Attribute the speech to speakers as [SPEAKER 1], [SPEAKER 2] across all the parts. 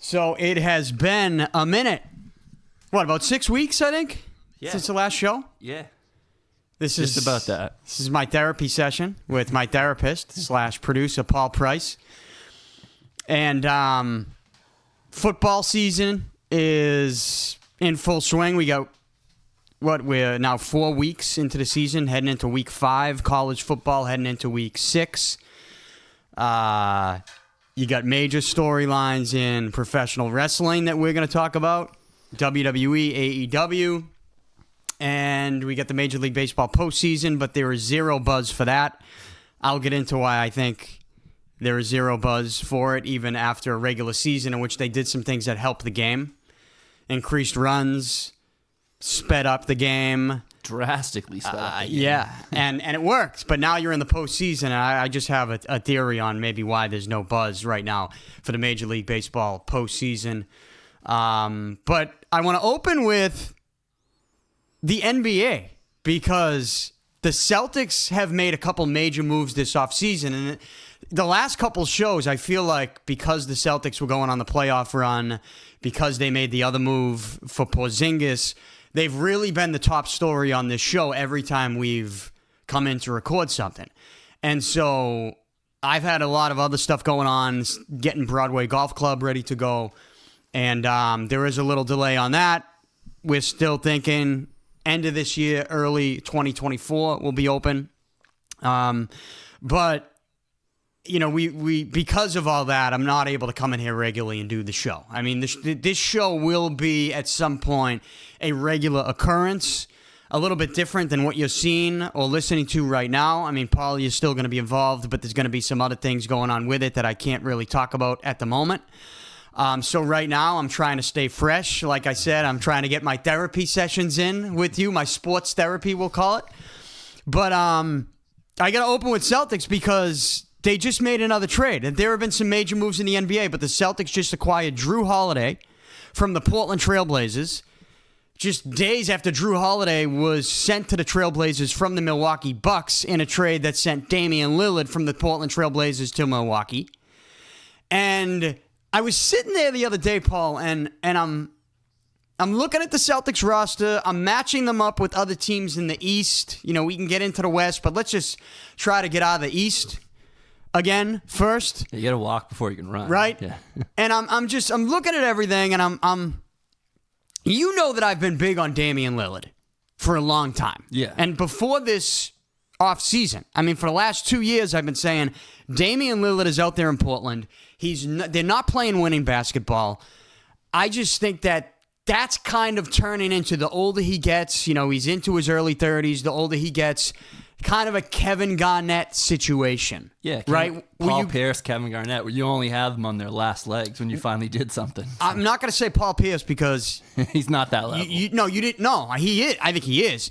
[SPEAKER 1] So it has been a minute. What, about 6 weeks, I think?
[SPEAKER 2] Yeah.
[SPEAKER 1] Since the last show?
[SPEAKER 2] Yeah.
[SPEAKER 1] This
[SPEAKER 2] Just
[SPEAKER 1] is
[SPEAKER 2] about that.
[SPEAKER 1] This is my therapy session with my therapist / producer, Paul Price. And football season is in full swing. We got, we're now 4 weeks into the season, heading into week 5. College football heading into week 6. You got major storylines in professional wrestling that we're going to talk about. WWE, AEW. And we got the Major League Baseball postseason, but there is zero buzz for that. I'll get into why I think there is zero buzz for it, even after a regular season in which they did some things that helped the game. Increased runs, sped up the game.
[SPEAKER 2] Drastically sped up the game.
[SPEAKER 1] Yeah, and it worked. But now you're in the postseason, and I just have a theory on maybe why there's no buzz right now for the Major League Baseball postseason. But I want to open with the NBA, because the Celtics have made a couple major moves this offseason. And the last couple shows, I feel like because the Celtics were going on the playoff run, because they made the other move for Porzingis, they've really been the top story on this show every time we've come in to record something. And so I've had a lot of other stuff going on, getting Broadway Golf Club ready to go. And there is a little delay on that. We're still thinking end of this year, early 2024 will be open. But, you know, we because of all that, I'm not able to come in here regularly and do the show. I mean, this show will be at some point a regular occurrence, a little bit different than what you're seeing or listening to right now. I mean, Paul, you're still going to be involved, but there's going to be some other things going on with it that I can't really talk about at the moment. So right now, I'm trying to stay fresh. Like I said, I'm trying to get my therapy sessions in with you, my sports therapy, we'll call it. But I got to open with Celtics because they just made another trade. And there have been some major moves in the NBA, but the Celtics just acquired Jrue Holiday from the Portland Trailblazers. Just days after Jrue Holiday was sent to the Trailblazers from the Milwaukee Bucks in a trade that sent Damian Lillard from the Portland Trailblazers to Milwaukee. And I was sitting there the other day, Paul, and I'm looking at the Celtics roster. I'm matching them up with other teams in the East. You know, we can get into the West, but let's just try to get out of the East again first.
[SPEAKER 2] You got to walk before you can run,
[SPEAKER 1] right?
[SPEAKER 2] Yeah.
[SPEAKER 1] And I'm looking at everything, and I'm you know that I've been big on Damian Lillard for a long time.
[SPEAKER 2] Yeah.
[SPEAKER 1] And before this offseason, I mean, for the last 2 years, I've been saying Damian Lillard is out there in Portland. They're not playing winning basketball. I just think that's kind of turning into, the older he gets, you know, he's into his early 30s, the older he gets, kind of a Kevin Garnett situation.
[SPEAKER 2] Yeah,
[SPEAKER 1] right?
[SPEAKER 2] Paul Pierce, Kevin Garnett, where you only have them on their last legs when you finally did something.
[SPEAKER 1] I'm not going to say Paul Pierce because
[SPEAKER 2] he's not that level.
[SPEAKER 1] You didn't. No, he is. I think he is.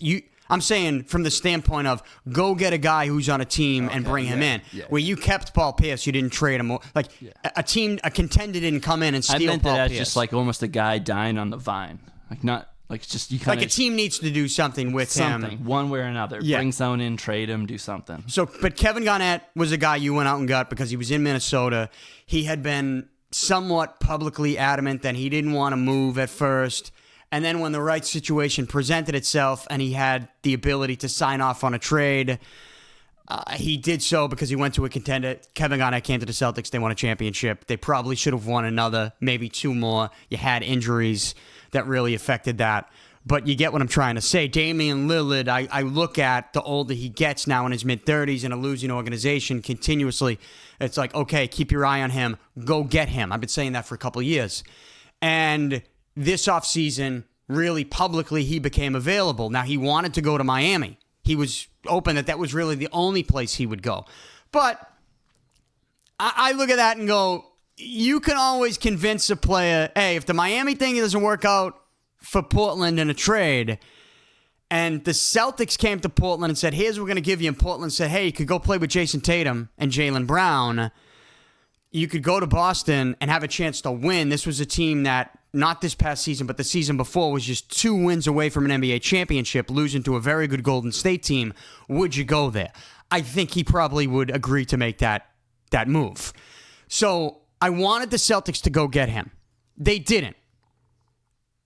[SPEAKER 1] I'm saying from the standpoint of go get a guy who's on a team and bring him in. Yeah. Where you kept Paul Pierce, you didn't trade him. Like a contender didn't come in and steal Paul Pierce.
[SPEAKER 2] I meant that as just like almost a guy dying on the vine. Like not like it's just you kind of
[SPEAKER 1] like a team needs to do something with him,
[SPEAKER 2] one way or another. Yeah. Bring someone in, trade him, do something.
[SPEAKER 1] So, but Kevin Garnett was a guy you went out and got because he was in Minnesota. He had been somewhat publicly adamant that he didn't want to move at first. And then when the right situation presented itself and he had the ability to sign off on a trade, he did so because he went to a contender. Kevin Garnett came to the Celtics. They won a championship. They probably should have won another, maybe 2 more. You had injuries that really affected that. But you get what I'm trying to say. Damian Lillard, I look at the older he gets now in his mid-30s in a losing organization continuously. It's like, okay, keep your eye on him. Go get him. I've been saying that for a couple of years. And this offseason, really publicly, he became available. Now, he wanted to go to Miami. He was open that was really the only place he would go. But I look at that and go, you can always convince a player, hey, if the Miami thing doesn't work out for Portland in a trade, and the Celtics came to Portland and said, here's what we're going to give you, and Portland said, hey, you could go play with Jason Tatum and Jaylen Brown. You could go to Boston and have a chance to win. This was a team that, not this past season, but the season before, was just 2 wins away from an NBA championship, losing to a very good Golden State team. Would you go there? I think he probably would agree to make that move. So I wanted the Celtics to go get him. They didn't.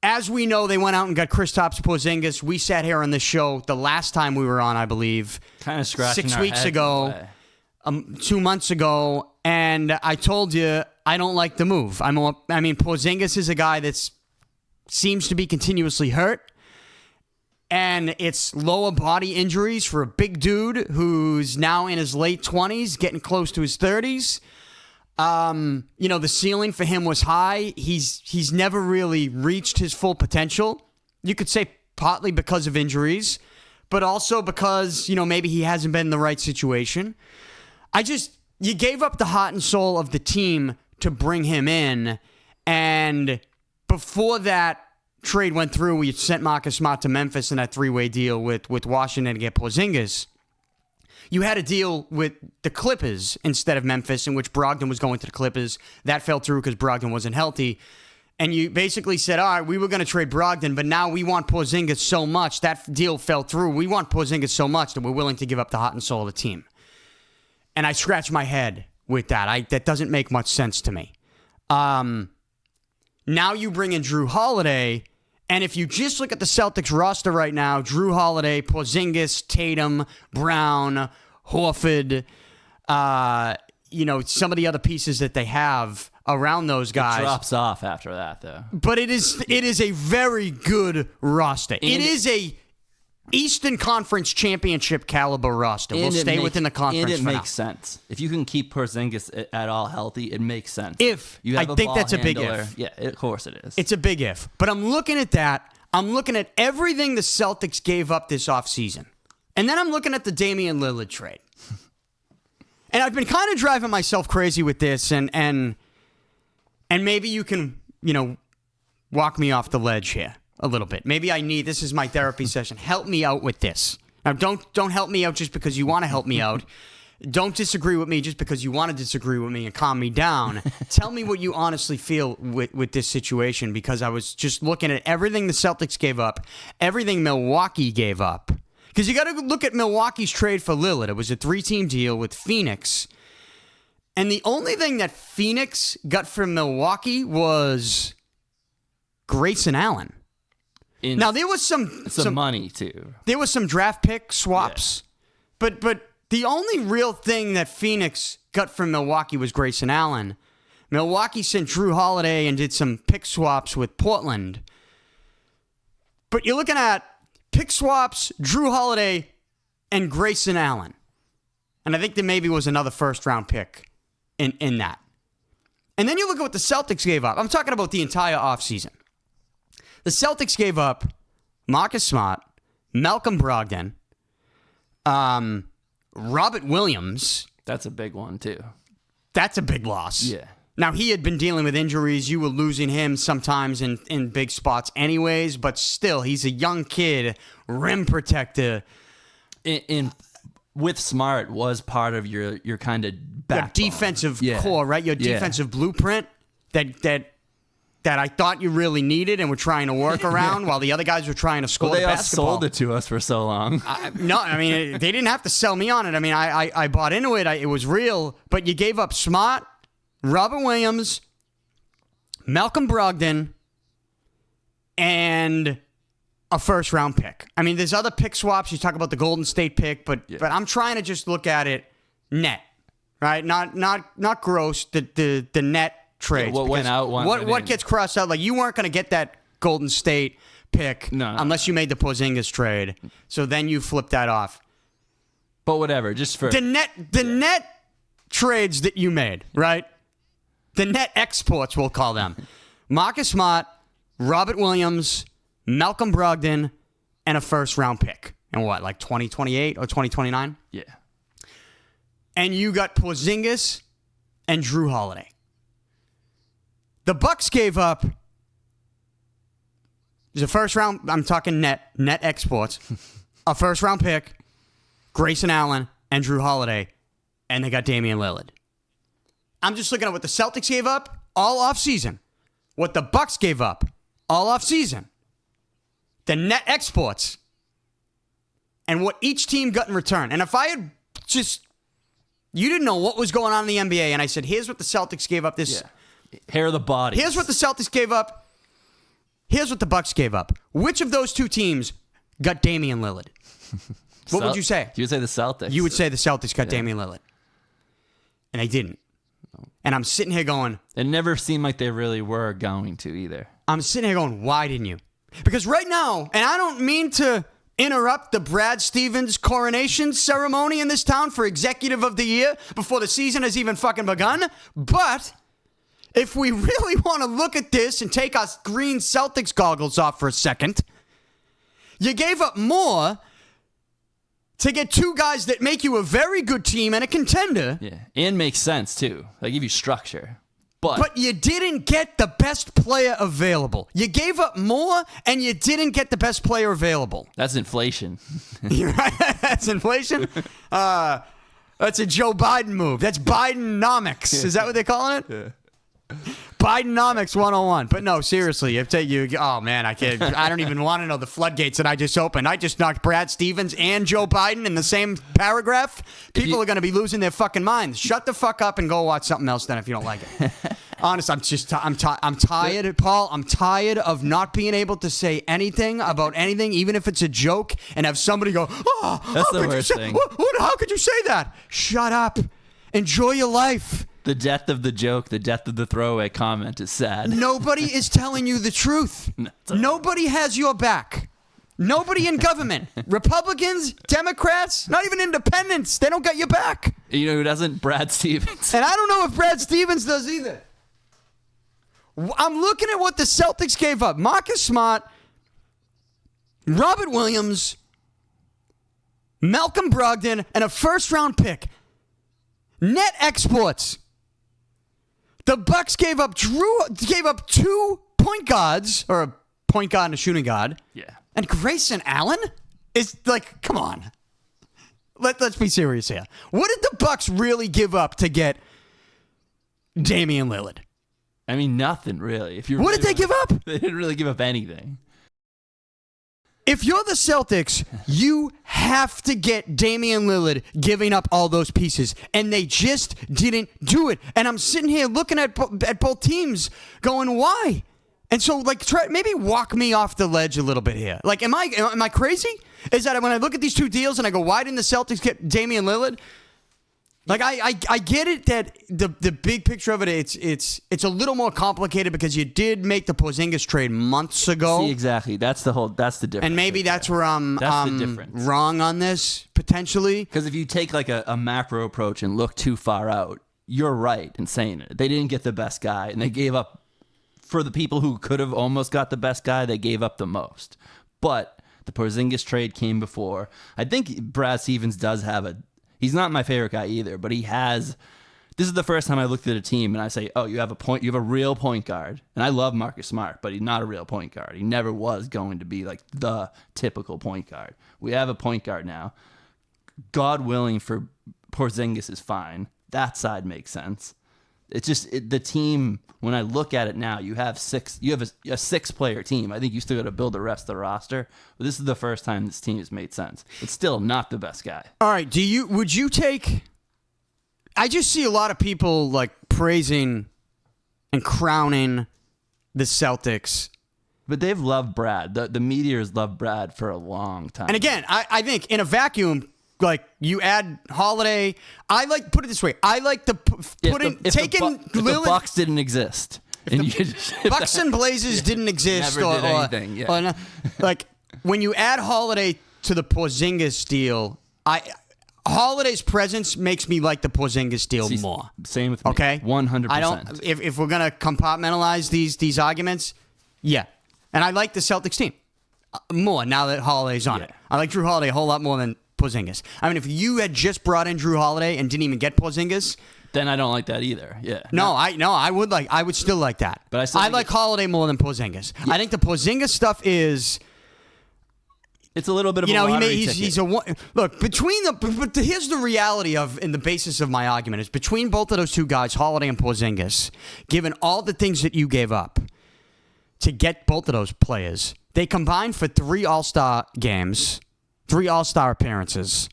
[SPEAKER 1] As we know, they went out and got Kristaps Porzingis. We sat here on this show the last time we were on, I believe.
[SPEAKER 2] Kind of scratching
[SPEAKER 1] 6
[SPEAKER 2] our
[SPEAKER 1] weeks
[SPEAKER 2] heads
[SPEAKER 1] ago.
[SPEAKER 2] away.
[SPEAKER 1] 2 months ago, and I told you I don't like the move. Porzingis is a guy that seems to be continuously hurt, and it's lower body injuries for a big dude who's now in his late 20s, getting close to his 30s. The ceiling for him was high. He's never really reached his full potential. You could say partly because of injuries, but also because, maybe he hasn't been in the right situation. You gave up the heart and soul of the team to bring him in, and before that trade went through, we sent Marcus Smart to Memphis in that three-way deal with Washington to get Porzingis. You had a deal with the Clippers instead of Memphis, in which Brogdon was going to the Clippers. That fell through because Brogdon wasn't healthy. And you basically said, all right, we were going to trade Brogdon, but now we want Porzingis so much. That deal fell through. We want Porzingis so much that we're willing to give up the heart and soul of the team. And I scratch my head with that. That doesn't make much sense to me. Now you bring in Jrue Holiday, and if you just look at the Celtics roster right now, Jrue Holiday, Porzingis, Tatum, Brown, Horford, some of the other pieces that they have around those guys.
[SPEAKER 2] It drops off after that, though.
[SPEAKER 1] But it is a very good roster. It is a Eastern Conference Championship caliber roster. We'll stay within the conference.
[SPEAKER 2] And it makes sense. If you can keep Porzingis at all healthy, it makes sense.
[SPEAKER 1] If
[SPEAKER 2] you have
[SPEAKER 1] I think that's a big if.
[SPEAKER 2] Yeah, of course it is.
[SPEAKER 1] It's a big if. But I'm looking at that. I'm looking at everything the Celtics gave up this offseason. And then I'm looking at the Damian Lillard trade. And I've been kind of driving myself crazy with this, and maybe you can, walk me off the ledge here a little bit. Maybe this is my therapy session. Help me out with this. Now, don't help me out just because you want to help me out. Don't disagree with me just because you want to disagree with me and calm me down. Tell me what you honestly feel with this situation, because I was just looking at everything the Celtics gave up, everything Milwaukee gave up. Because you got to look at Milwaukee's trade for Lillard. It was a 3-team deal with Phoenix. And the only thing that Phoenix got from Milwaukee was Grayson Allen. Now, there was some
[SPEAKER 2] money, too.
[SPEAKER 1] There was some draft pick swaps. Yeah. But the only real thing that Phoenix got from Milwaukee was Grayson Allen. Milwaukee sent Jrue Holiday and did some pick swaps with Portland. But you're looking at pick swaps, Jrue Holiday, and Grayson Allen. And I think there maybe was another first-round pick in that. And then you look at what the Celtics gave up. I'm talking about the entire offseason. The Celtics gave up Marcus Smart, Malcolm Brogdon, Robert Williams.
[SPEAKER 2] That's a big one, too.
[SPEAKER 1] That's a big loss.
[SPEAKER 2] Yeah.
[SPEAKER 1] Now, he had been dealing with injuries. You were losing him sometimes in big spots anyways, but still, he's a young kid, rim protector.
[SPEAKER 2] With Smart was part of your kind of backbone.
[SPEAKER 1] Your defensive core, right? Your defensive blueprint that I thought you really needed and were trying to work around while the other guys were trying to score the basketball.
[SPEAKER 2] They all sold it to us for so long.
[SPEAKER 1] They didn't have to sell me on it. I bought into it. It was real. But you gave up Smart, Robert Williams, Malcolm Brogdon, and a first-round pick. There's other pick swaps. You talk about the Golden State pick, but I'm trying to just look at it net, right? Not gross. The net trades.
[SPEAKER 2] What went out?
[SPEAKER 1] What gets crossed out? Like, you weren't going to get that Golden State pick unless you made the Porzingis trade. So then you flip that off.
[SPEAKER 2] But whatever, just for
[SPEAKER 1] the net trades that you made, right? The net exports, we'll call them. Marcus Smart, Robert Williams, Malcolm Brogdon, and a first-round pick. And what, like 2028 or 2029?
[SPEAKER 2] Yeah.
[SPEAKER 1] And you got Porzingis and Jrue Holiday. The Bucks gave up the first round. I'm talking net exports. A first-round pick, Grayson Allen, and Jrue Holiday, and they got Damian Lillard. I'm just looking at what the Celtics gave up all offseason, what the Bucks gave up all offseason, the net exports, and what each team got in return. And if I had you didn't know what was going on in the NBA, and I said, here's what the Celtics gave up this
[SPEAKER 2] Hair of the body.
[SPEAKER 1] Here's what the Celtics gave up. Here's what the Bucks gave up. Which of those two teams got Damian Lillard? What would you say?
[SPEAKER 2] You would say the Celtics.
[SPEAKER 1] You would say the Celtics got Damian Lillard. And they didn't. And I'm sitting here going...
[SPEAKER 2] It never seemed like they really were going to either.
[SPEAKER 1] I'm sitting here going, why didn't you? Because right now, and I don't mean to interrupt the Brad Stevens coronation ceremony in this town for Executive of the Year before the season has even fucking begun, but if we really want to look at this and take our green Celtics goggles off for a second, you gave up more to get two guys that make you a very good team and a contender.
[SPEAKER 2] Yeah, and makes sense too. They give you structure. But
[SPEAKER 1] you didn't get the best player available. You gave up more, and you didn't get the best player available.
[SPEAKER 2] That's inflation.
[SPEAKER 1] You're right. That's inflation? That's a Joe Biden move. That's Bidenomics. Is that what they're calling it? Yeah. Bidenomics 101. But no, seriously, oh man, I don't even want to know the floodgates that I just opened. I just knocked Brad Stevens and Joe Biden in the same paragraph. People are going to be losing their fucking minds. Shut the fuck up and go watch something else then if you don't like it. Honest, I'm tired, Paul. I'm tired of not being able to say anything about anything, even if it's a joke, and have somebody go,
[SPEAKER 2] that's the worst thing.
[SPEAKER 1] How could you say that? Shut up. Enjoy your life.
[SPEAKER 2] The death of the joke, the death of the throwaway comment is sad.
[SPEAKER 1] Nobody is telling you the truth. Nobody has your back. Nobody in government. Republicans, Democrats, not even independents. They don't got your back.
[SPEAKER 2] You know who doesn't? Brad Stevens.
[SPEAKER 1] And I don't know if Brad Stevens does either. I'm looking at what the Celtics gave up. Marcus Smart, Robert Williams, Malcolm Brogdon, and a first-round pick. Net exports. The Bucks gave up 2 point guards, or a point guard and a shooting guard.
[SPEAKER 2] Yeah.
[SPEAKER 1] And Grayson Allen is like, come on. Let's be serious here. What did the Bucks really give up to get Damian Lillard?
[SPEAKER 2] I mean, nothing really.
[SPEAKER 1] What did they give up?
[SPEAKER 2] They didn't really give up anything.
[SPEAKER 1] If you're the Celtics, you have to get Damian Lillard giving up all those pieces, and they just didn't do it. And I'm sitting here looking at both teams going, why? And so, maybe walk me off the ledge a little bit here. Like, am I crazy? Is that when I look at these two deals and I go, why didn't the Celtics get Damian Lillard? Like, I get it that the big picture of it, it's a little more complicated because you did make the Porzingis trade months ago.
[SPEAKER 2] See, exactly. That's the difference.
[SPEAKER 1] And maybe that's where
[SPEAKER 2] the difference.
[SPEAKER 1] Wrong on this, potentially.
[SPEAKER 2] Because if you take like a macro approach and look too far out, you're right in saying it. They didn't get the best guy, and they gave up, for the people who could have almost got the best guy, they gave up the most. But the Porzingis trade came before. I think Brad Stevens does have he's not my favorite guy either, but he has. This is the first time I looked at a team and I say, oh, you have a real point guard. And I love Marcus Smart, but he's not a real point guard. He never was going to be like the typical point guard. We have a point guard now. God willing for Porzingis is fine. That side makes sense. It's just the team, when I look at it now, you have a 6-player team. I think you still got to build the rest of the roster. But this is the first time this team has made sense. It's still not the best guy.
[SPEAKER 1] All right, would you take... I just see a lot of people like praising and crowning the Celtics.
[SPEAKER 2] But they've loved Brad. The meteors loved Brad for a long time.
[SPEAKER 1] And again, I think in a vacuum, like you add Holiday, put it this way. I like to
[SPEAKER 2] If the Bucks didn't exist.
[SPEAKER 1] Bucks and Blazers didn't exist.
[SPEAKER 2] Never did anything. Yeah.
[SPEAKER 1] Like when you add Holiday to the Porzingis deal, Holiday's presence makes me like the Porzingis deal more.
[SPEAKER 2] Same with me.
[SPEAKER 1] Okay?
[SPEAKER 2] 100%.
[SPEAKER 1] I don't. If we're gonna compartmentalize these arguments, yeah. And I like the Celtics team more now that Holiday's on it. I like Jrue Holiday a whole lot more than Porzingis. I mean, if you had just brought in Jrue Holiday and didn't even get Porzingis,
[SPEAKER 2] then I don't like that either. Yeah.
[SPEAKER 1] I would still like that. But I like Holiday more than Porzingis. Yeah. I think the Porzingis stuff is.
[SPEAKER 2] It's a little bit of a lottery ticket.
[SPEAKER 1] He's a look between but here's the reality of, and the basis of my argument is between both of those two guys, Holiday and Porzingis, given all the things that you gave up to get both of those players, they combined for 3 All-Star games, 3 All-Star appearances,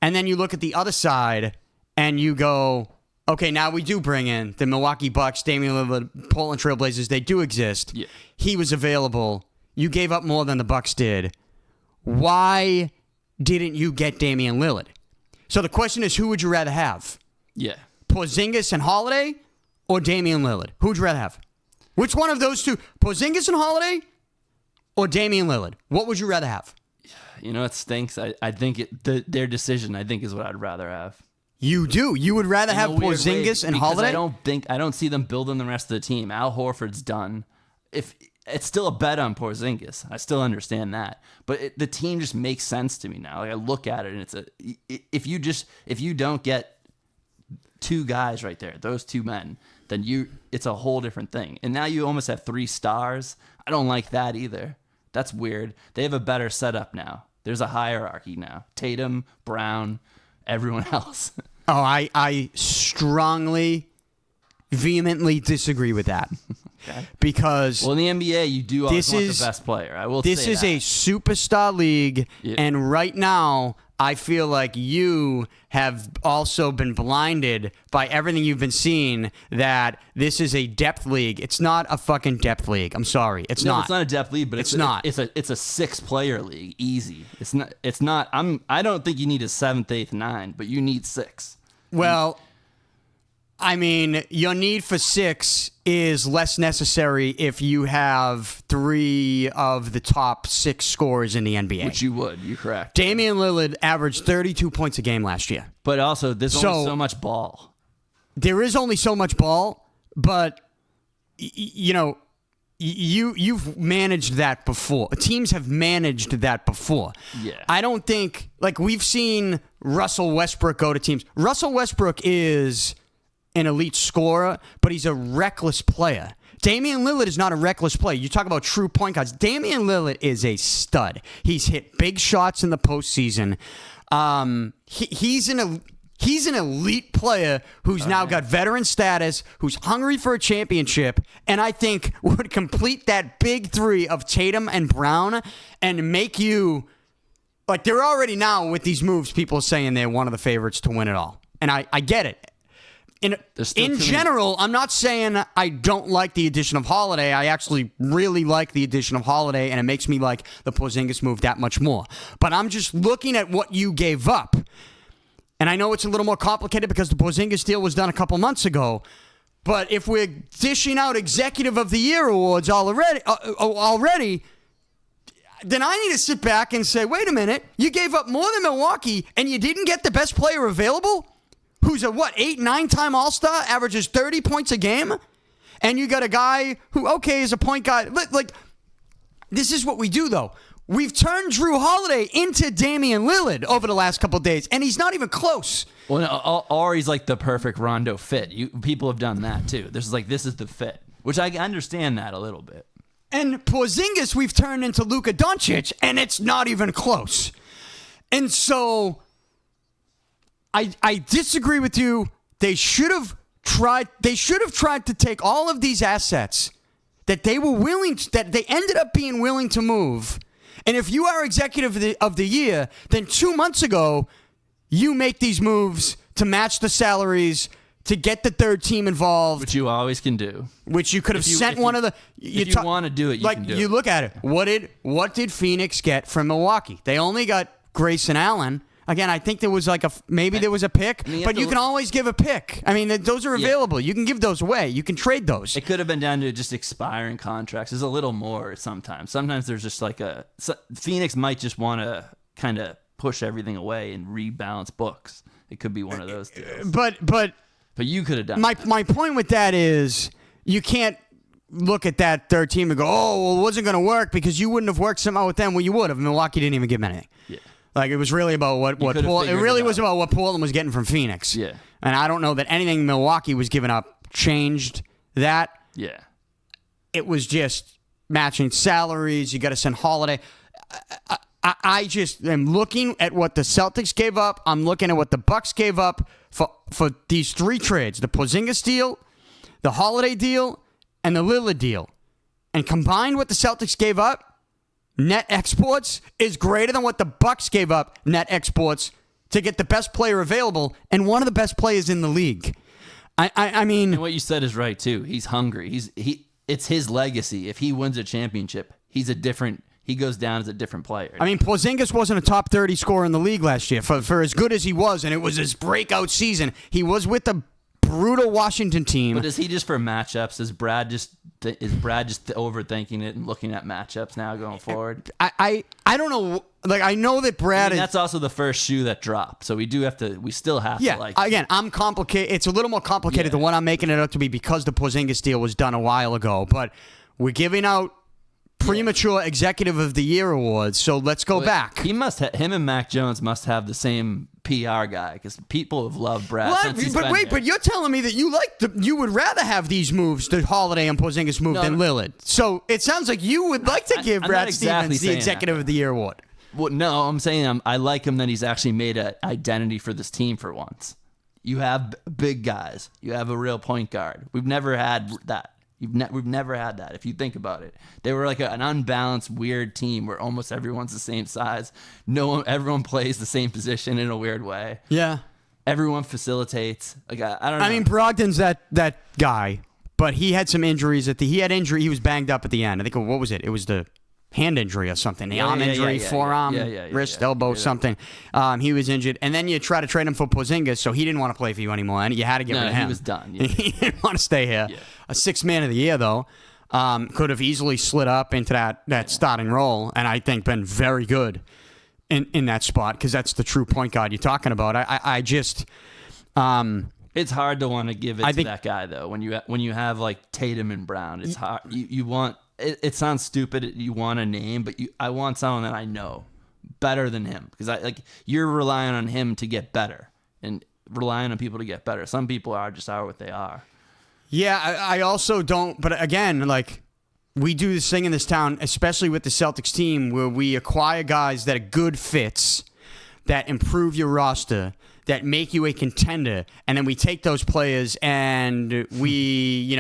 [SPEAKER 1] and then you look at the other side and you go, Okay, now we do bring in the Milwaukee Bucks, Damian Lillard, Portland Trail Blazers. They do exist.
[SPEAKER 2] Yeah.
[SPEAKER 1] He was available. You gave up more than the Bucks did. Why didn't you get Damian Lillard? So the question is, who would you rather have?
[SPEAKER 2] Yeah.
[SPEAKER 1] Porzingis and Holiday or Damian Lillard? Who would you rather have? Which one of those two? Porzingis and Holiday or Damian Lillard? What would you rather have?
[SPEAKER 2] You know, it stinks. I think their decision, I think, is what I'd rather have.
[SPEAKER 1] You do. You would rather have Porzingis and Holiday?
[SPEAKER 2] I don't see them building the rest of the team. Al Horford's done. If it's still a bet on Porzingis, I still understand that. But the team just makes sense to me now. Like I look at it, and if you don't get two guys right there, those two men, then it's a whole different thing. And now you almost have 3 stars. I don't like that either. That's weird. They have a better setup now. There's a hierarchy now. Tatum, Brown, everyone else.
[SPEAKER 1] Oh, I strongly, vehemently disagree with that.
[SPEAKER 2] Okay.
[SPEAKER 1] Because
[SPEAKER 2] in the NBA, you do always want the best player. I will say that.
[SPEAKER 1] This is a superstar league, and right now, I feel like you have also been blinded by everything you've been seeing that this is a depth league. It's not a fucking depth league. I'm sorry. It's not.
[SPEAKER 2] It's not a depth league, but it's
[SPEAKER 1] not.
[SPEAKER 2] It's a 6-player league. Easy. It's not. I don't think you need a 7th, 8th, 9th, but you need 6.
[SPEAKER 1] Well, I mean, your need for 6 is less necessary if you have 3 of the top 6 scorers in the NBA.
[SPEAKER 2] Which you would. You're correct.
[SPEAKER 1] Damian Lillard averaged 32 points a game last year.
[SPEAKER 2] But also, there's only so much ball.
[SPEAKER 1] There is only so much ball, but, you know, you've managed that before. Teams have managed that before.
[SPEAKER 2] Yeah.
[SPEAKER 1] I don't think, like, we've seen Russell Westbrook go to teams. Russell Westbrook is an elite scorer, but he's a reckless player. Damian Lillard is not a reckless player. You talk about true point guards. Damian Lillard is a stud. He's hit big shots in the postseason. He's an elite player who's now got veteran status, who's hungry for a championship, and I think would complete that big 3 of Tatum and Brown and make you, like, they're already now with these moves, people saying they're one of the favorites to win it all. And I get it. In general, I'm not saying I don't like the addition of Holiday. I actually really like the addition of Holiday, and it makes me like the Porzingis move that much more. But I'm just looking at what you gave up. And I know it's a little more complicated because the Porzingis deal was done a couple months ago. But if we're dishing out Executive of the Year awards already, then I need to sit back and say, wait a minute, you gave up more than Milwaukee, and you didn't get the best player available? Who's a, 8, 9-time All-Star, averages 30 points a game? And you got a guy who, okay, is a point guard. Like, this is what we do, though. We've turned Jrue Holiday into Damian Lillard over the last couple of days, and he's not even close.
[SPEAKER 2] Well, no, or he's like the perfect Rondo fit. People have done that, too. This is the fit, which I understand that a little bit.
[SPEAKER 1] And Porzingis we've turned into Luka Doncic, and it's not even close. And so I disagree with you. They should have tried to take all of these assets that they were that they ended up being willing to move. And if you are executive of the year, then 2 months ago, you make these moves to match the salaries, to get the third team involved.
[SPEAKER 2] Which you always can do.
[SPEAKER 1] Which you could have sent one of the...
[SPEAKER 2] If you want to do it, you can do it.
[SPEAKER 1] You look at it. What did Phoenix get from Milwaukee? They only got Grayson Allen. Again, I think there was there was a pick, but you can always give a pick. I mean, those are available. You can give those away. You can trade those.
[SPEAKER 2] It could have been down to just expiring contracts. There's a little more sometimes. Sometimes there's just Phoenix might just want to kind of push everything away and rebalance books. It could be one of those deals.
[SPEAKER 1] But
[SPEAKER 2] you could have done
[SPEAKER 1] my point with that is you can't look at that third team and go, oh, well, it wasn't going to work because you wouldn't have worked somehow with them. Well, you would have. Milwaukee didn't even give them anything.
[SPEAKER 2] Yeah.
[SPEAKER 1] Like, it was really about what Portland, it really was about what Portland was getting from Phoenix.
[SPEAKER 2] Yeah.
[SPEAKER 1] And I don't know that anything Milwaukee was giving up changed that.
[SPEAKER 2] Yeah.
[SPEAKER 1] It was just matching salaries. You got to send Holiday. I just am looking at what the Celtics gave up. I'm looking at what the Bucks gave up for these 3 trades: the Porzingis deal, the Holiday deal, and the Lillard deal. And combined what the Celtics gave up, net exports is greater than what the Bucks gave up net exports to get the best player available and one of the best players in the league. I mean,
[SPEAKER 2] And what you said is right too. He's hungry. It's his legacy. If he wins a championship, he goes down as a different player.
[SPEAKER 1] I mean, Porzingis wasn't a top 30 scorer in the league last year. For as good as he was, and it was his breakout season, he was with the brutal Washington team.
[SPEAKER 2] But is he just for matchups? Is Brad just overthinking it and looking at matchups now going forward?
[SPEAKER 1] I don't know. Like, I know that Brad
[SPEAKER 2] that's also the first shoe that dropped. So we still have to like.
[SPEAKER 1] Again, I'm complicated. It's a little more complicated than what I'm making it out to be because the Porzingis deal was done a while ago. But we're giving out premature Executive of the Year awards. So let's go back.
[SPEAKER 2] Him and Mac Jones must have the same PR guy because people have loved Brad.
[SPEAKER 1] But you're telling me that you would rather have these moves, the Holiday and Porzingis move, than Lillard. So it sounds like you would like to give Brad Stevens the Executive of the Year award.
[SPEAKER 2] Well, no, I'm saying I like him that he's actually made an identity for this team for once. You have big guys. You have a real point guard. We've never had that. We've never had that. If you think about it, they were like an unbalanced, weird team where almost everyone's the same size. Everyone plays the same position in a weird way.
[SPEAKER 1] Yeah,
[SPEAKER 2] everyone facilitates. Like I don't know.
[SPEAKER 1] I mean, Brogdon's that guy, but he had some injuries He was banged up at the end. I think what was it? It was the hand injury or something. The arm injury, forearm, wrist, elbow, something. He was injured. And then you try to trade him for Porzingis, so he didn't want to play for you anymore. And you had to get rid of him.
[SPEAKER 2] He was done. Yeah.
[SPEAKER 1] He didn't want to stay here.
[SPEAKER 2] Yeah.
[SPEAKER 1] A sixth man of the year, though, could have easily slid up into that starting role, and I think been very good in that spot because that's the true point guard you're talking about. I just...
[SPEAKER 2] it's hard to want to give it to that guy, though. When you have like Tatum and Brown, it's hard. You want... It sounds stupid. You want a name, but I want someone that I know better than him because you're relying on him to get better and relying on people to get better. Some people are what they are.
[SPEAKER 1] Yeah, I also don't. But again, like we do this thing in this town, especially with the Celtics team, where we acquire guys that are good fits, that improve your roster, that make you a contender, and then we take those players and we,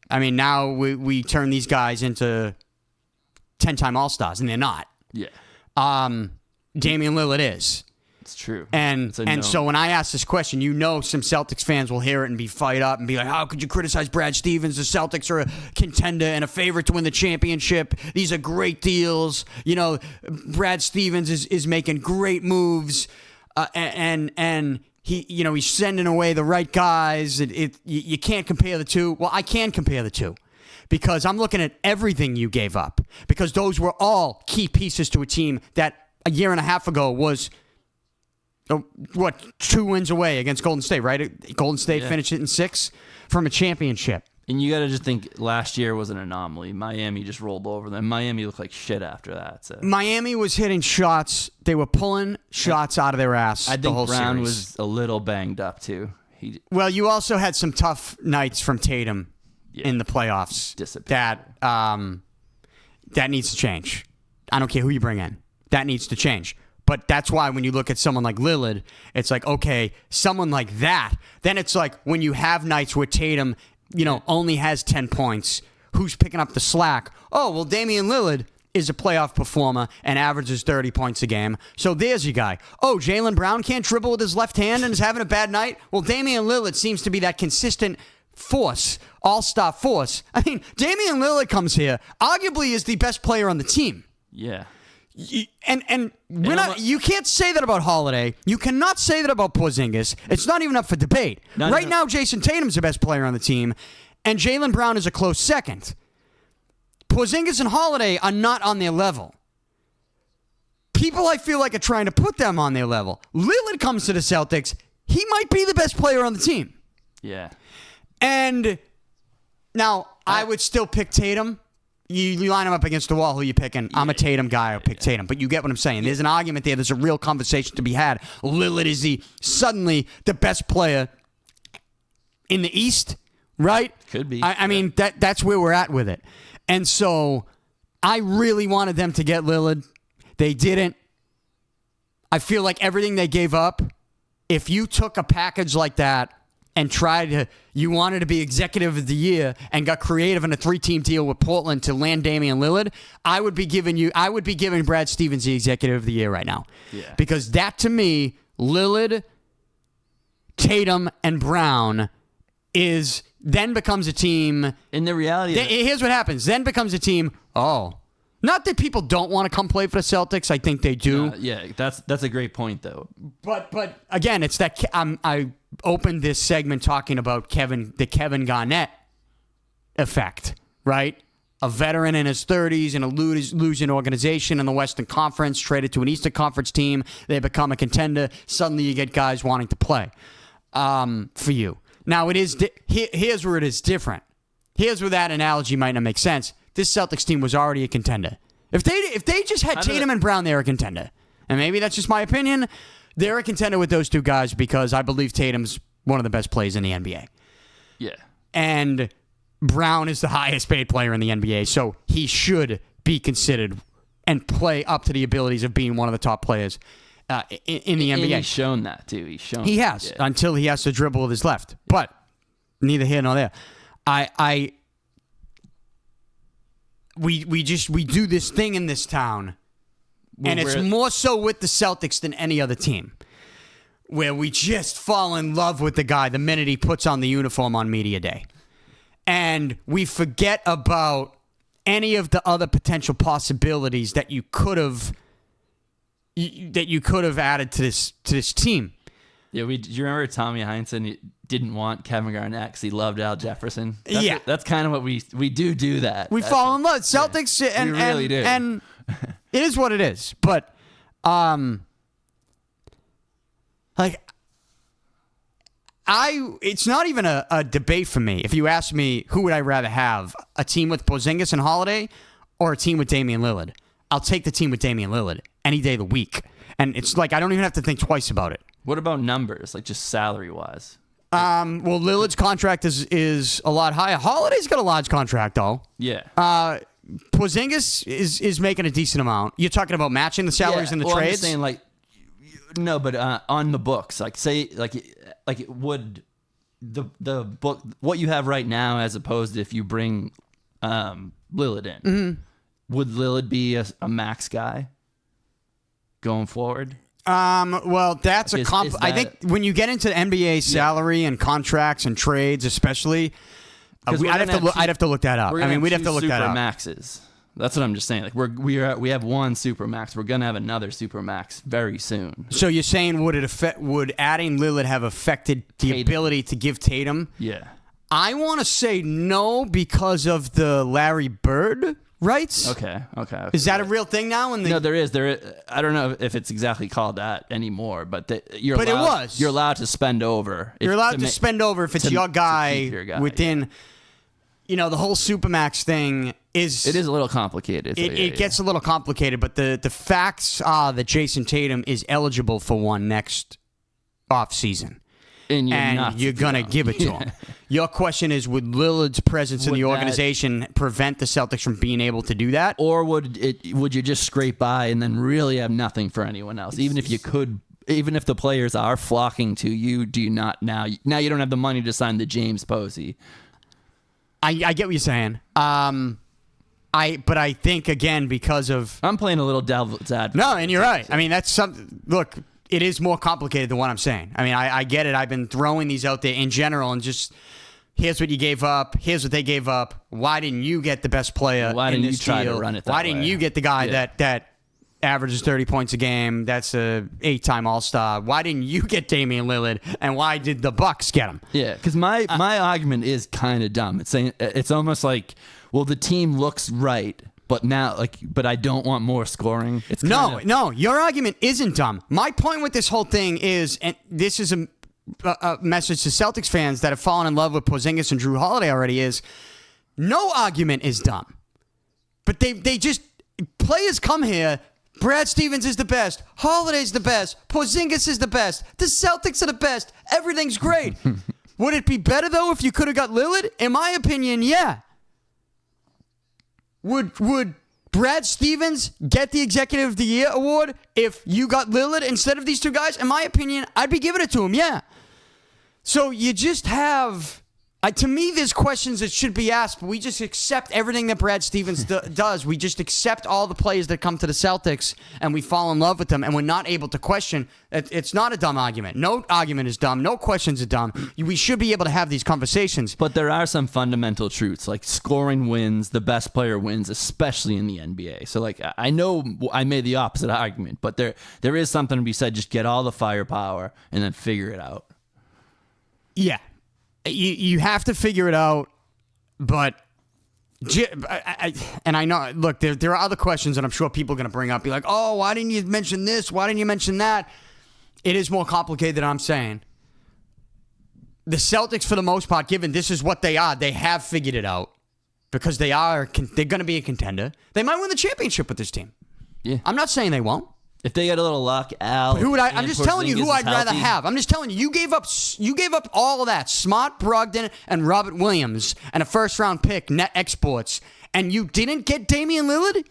[SPEAKER 1] now we turn these guys into 10-time All-Stars, and they're not.
[SPEAKER 2] Yeah.
[SPEAKER 1] Damian Lillard is.
[SPEAKER 2] It's true.
[SPEAKER 1] And so when I ask this question, some Celtics fans will hear it and be fired up and be like, how could you criticize Brad Stevens? The Celtics are a contender and a favorite to win the championship. These are great deals. Brad Stevens is making great moves, and he's sending away the right guys. You can't compare the two. Well, I can compare the two because I'm looking at everything you gave up because those were all key pieces to a team that a year and a half ago was, 2 wins away against Golden State, right? Golden State finished it in 6 from a championship.
[SPEAKER 2] And you got to just think last year was an anomaly. Miami just rolled over them. Miami looked like shit after that. So.
[SPEAKER 1] Miami was hitting shots. They were pulling shots out of their ass.
[SPEAKER 2] I think Brown
[SPEAKER 1] series.
[SPEAKER 2] was a little banged up too.
[SPEAKER 1] Well, you also had some tough nights from Tatum in the playoffs. That needs to change. I don't care who you bring in. That needs to change. But that's why when you look at someone like Lillard, it's like, okay, someone like that. Then it's like when you have nights where Tatum, only has 10 points, who's picking up the slack? Oh, well, Damian Lillard is a playoff performer and averages 30 points a game. So there's your guy. Oh, Jaylen Brown can't dribble with his left hand and is having a bad night? Well, Damian Lillard seems to be that consistent force, all-star force. I mean, Damian Lillard comes here, arguably is the best player on the team.
[SPEAKER 2] Yeah.
[SPEAKER 1] And you can't say that about Holiday. You cannot say that about Porzingis. It's not even up for debate. Right now, Jason Tatum's the best player on the team, and Jaylen Brown is a close second. Porzingis and Holiday are not on their level. People, I feel like, are trying to put them on their level. Lillard comes to the Celtics. He might be the best player on the team.
[SPEAKER 2] Yeah.
[SPEAKER 1] And now, I would still pick Tatum. You line them up against the wall, who you picking? I'm a Tatum guy. I'll pick Tatum. But you get what I'm saying. There's an argument there. There's a real conversation to be had. Lillard is suddenly the best player in the East, right?
[SPEAKER 2] Could be.
[SPEAKER 1] I mean, that's where we're at with it. And so I really wanted them to get Lillard. They didn't. I feel like everything they gave up, if you took a package like that and you wanted to be executive of the year and got creative in a 3-team deal with Portland to land Damian Lillard, I would be giving Brad Stevens the executive of the year right now.
[SPEAKER 2] Yeah.
[SPEAKER 1] Because that to me, Lillard, Tatum, and Brown then becomes a team.
[SPEAKER 2] In the reality,
[SPEAKER 1] Here's what happens. Then becomes a team. Oh, not that people don't want to come play for the Celtics. I think they do.
[SPEAKER 2] yeah, that's a great point though.
[SPEAKER 1] But again, it's that I opened this segment talking about the Kevin Garnett effect, right? A veteran in his 30s in a losing organization in the Western Conference, traded to an Eastern Conference team. They become a contender. Suddenly you get guys wanting to play for you. Now, here's where it is different. Here's where that analogy might not make sense. This Celtics team was already a contender. If they just had Tatum and Brown, they're a contender. And maybe that's just my opinion. They're a contender with those two guys because I believe Tatum's one of the best players in the NBA.
[SPEAKER 2] Yeah.
[SPEAKER 1] And Brown is the highest paid player in the NBA, so he should be considered and play up to the abilities of being one of the top players in the NBA.
[SPEAKER 2] And he's shown that too.
[SPEAKER 1] He has until he has to dribble with his left. But neither here nor there. We do this thing in this town, and it's more so with the Celtics than any other team, where we just fall in love with the guy the minute he puts on the uniform on media day. And we forget about any of the other potential possibilities that you could have added to this team.
[SPEAKER 2] Yeah, do you remember Tommy Heinsohn didn't want Kevin Garnett because he loved Al Jefferson? That's kind of what we do that.
[SPEAKER 1] We fall in love. Celtics, and
[SPEAKER 2] we really do.
[SPEAKER 1] And it is what it is. But it's not even a debate for me. If you ask me, who would I rather have? A team with Porzingis and Holiday or a team with Damian Lillard? I'll take the team with Damian Lillard any day of the week. And it's like, I don't even have to think twice about it.
[SPEAKER 2] What about numbers, like just salary-wise?
[SPEAKER 1] Well, Lillard's contract is a lot higher. Holiday's got a large contract, though.
[SPEAKER 2] Yeah.
[SPEAKER 1] Porzingis is making a decent amount. You're talking about matching the salaries in the trades?
[SPEAKER 2] I'm just saying, like, no, but on the books, like, say, like it would the book what you have right now, as opposed to if you bring Lillard in, would Lillard be a max guy going forward?
[SPEAKER 1] Well, that's I think when you get into the NBA salary and contracts and trades, especially, I'd have to look that up. I mean, we'd have to look that up.
[SPEAKER 2] Maxes. That's what I'm just saying. Like we have one super max. We're gonna have another super max very soon.
[SPEAKER 1] So you're saying would adding Lillard have affected the ability to give Tatum?
[SPEAKER 2] Yeah.
[SPEAKER 1] I want to say no because of the Larry Bird rights.
[SPEAKER 2] Okay.
[SPEAKER 1] Is that a real thing now?
[SPEAKER 2] No, there is. I don't know if it's exactly called that anymore, but you're allowed to spend over.
[SPEAKER 1] You're allowed to spend over if it's your guy within. The whole Supermax thing is...
[SPEAKER 2] It is a little complicated. So
[SPEAKER 1] it gets a little complicated, but the facts are that Jason Tatum is eligible for one next offseason. And you're going to give it to him. Your question is, would Lillard's presence in the organization prevent the Celtics from being able to do that?
[SPEAKER 2] Or would you just scrape by and then really have nothing for anyone else? Even if the players are flocking to you, do you not now you don't have the money to sign the James Posey?
[SPEAKER 1] I get what you're saying. But I think, again, because of...
[SPEAKER 2] I'm playing a little devil's advocate.
[SPEAKER 1] No, and you're right. I mean, that's something... Look, it is more complicated than what I'm saying. I mean, I get it. I've been throwing these out there in general and just... Here's what you gave up. Here's what they gave up. Why didn't you get the best player in this deal?
[SPEAKER 2] Why didn't you try to run it that way?
[SPEAKER 1] Why didn't you get the guy that averages 30 points a game, that's a 8-time All-Star? Why didn't you get Damian Lillard, and why did the Bucks get him?
[SPEAKER 2] Yeah, because my argument is kind of dumb. It's saying it's almost like, well, the team looks right, but I don't want more scoring. It's
[SPEAKER 1] no, your argument isn't dumb. My point with this whole thing is, and this is a message to Celtics fans that have fallen in love with Porzingis and Jrue Holiday already, is no argument is dumb. But they just, players come here, Brad Stevens is the best. Holiday's the best. Porzingis is the best. The Celtics are the best. Everything's great. Would it be better, though, if you could have got Lillard? In my opinion, yeah. Would Brad Stevens get the Executive of the Year award if you got Lillard instead of these two guys? In my opinion, I'd be giving it to him, yeah. So you just have To me, there's questions that should be asked, but we just accept everything that Brad Stevens does. We just accept all the players that come to the Celtics, and we fall in love with them, and we're not able to question. It's not a dumb argument. No argument is dumb. No questions are dumb. We should be able to have these conversations.
[SPEAKER 2] But there are some fundamental truths, like scoring wins, the best player wins, especially in the NBA. So, like, I know I made the opposite argument, but there is something to be said. Just get all the firepower and then figure it out.
[SPEAKER 1] Yeah. You have to figure it out, but I know, look, there are other questions that I'm sure people are going to bring up. Be like, oh, why didn't you mention this? Why didn't you mention that? It is more complicated than I'm saying. The Celtics, for the most part, given this is what they are, they have figured it out because they're going to be a contender. They might win the championship with this team.
[SPEAKER 2] Yeah.
[SPEAKER 1] I'm not saying they won't.
[SPEAKER 2] If they get a little luck, Al.
[SPEAKER 1] Who would I'm just telling you who I'd rather have. I'm just telling you, you gave up all of that. Smart, Brogdon, and Robert Williams, and a first-round pick, net exports, and you didn't get Damian Lillard?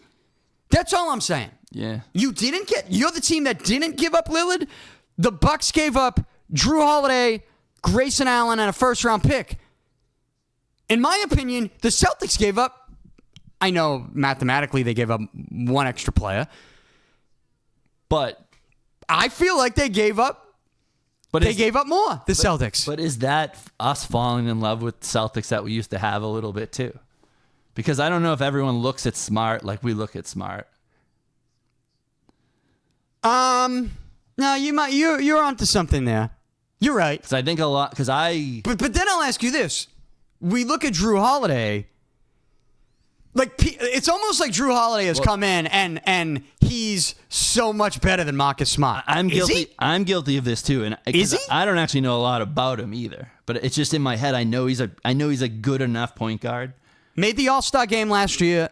[SPEAKER 1] That's all I'm saying.
[SPEAKER 2] Yeah.
[SPEAKER 1] You're the team that didn't give up Lillard. The Bucks gave up Jrue Holiday, Grayson Allen, and a first-round pick. In my opinion, the Celtics gave up, I know mathematically they gave up one extra player, but I feel like they gave up. But they gave up more. The Celtics.
[SPEAKER 2] But is that us falling in love with Celtics that we used to have a little bit too? Because I don't know if everyone looks at Smart like we look at Smart. No, you're onto something there. You're right. Because I think a lot. But
[SPEAKER 1] then I'll ask you this: we look at Jrue Holiday. Like, it's almost like Jrue Holiday has come in and he's so much better than Marcus Smart.
[SPEAKER 2] I'm guilty.
[SPEAKER 1] Is he?
[SPEAKER 2] I'm guilty of this too. And
[SPEAKER 1] is he?
[SPEAKER 2] I don't actually know a lot about him either. But it's just in my head. I know he's a good enough point guard.
[SPEAKER 1] Made the All-Star game last year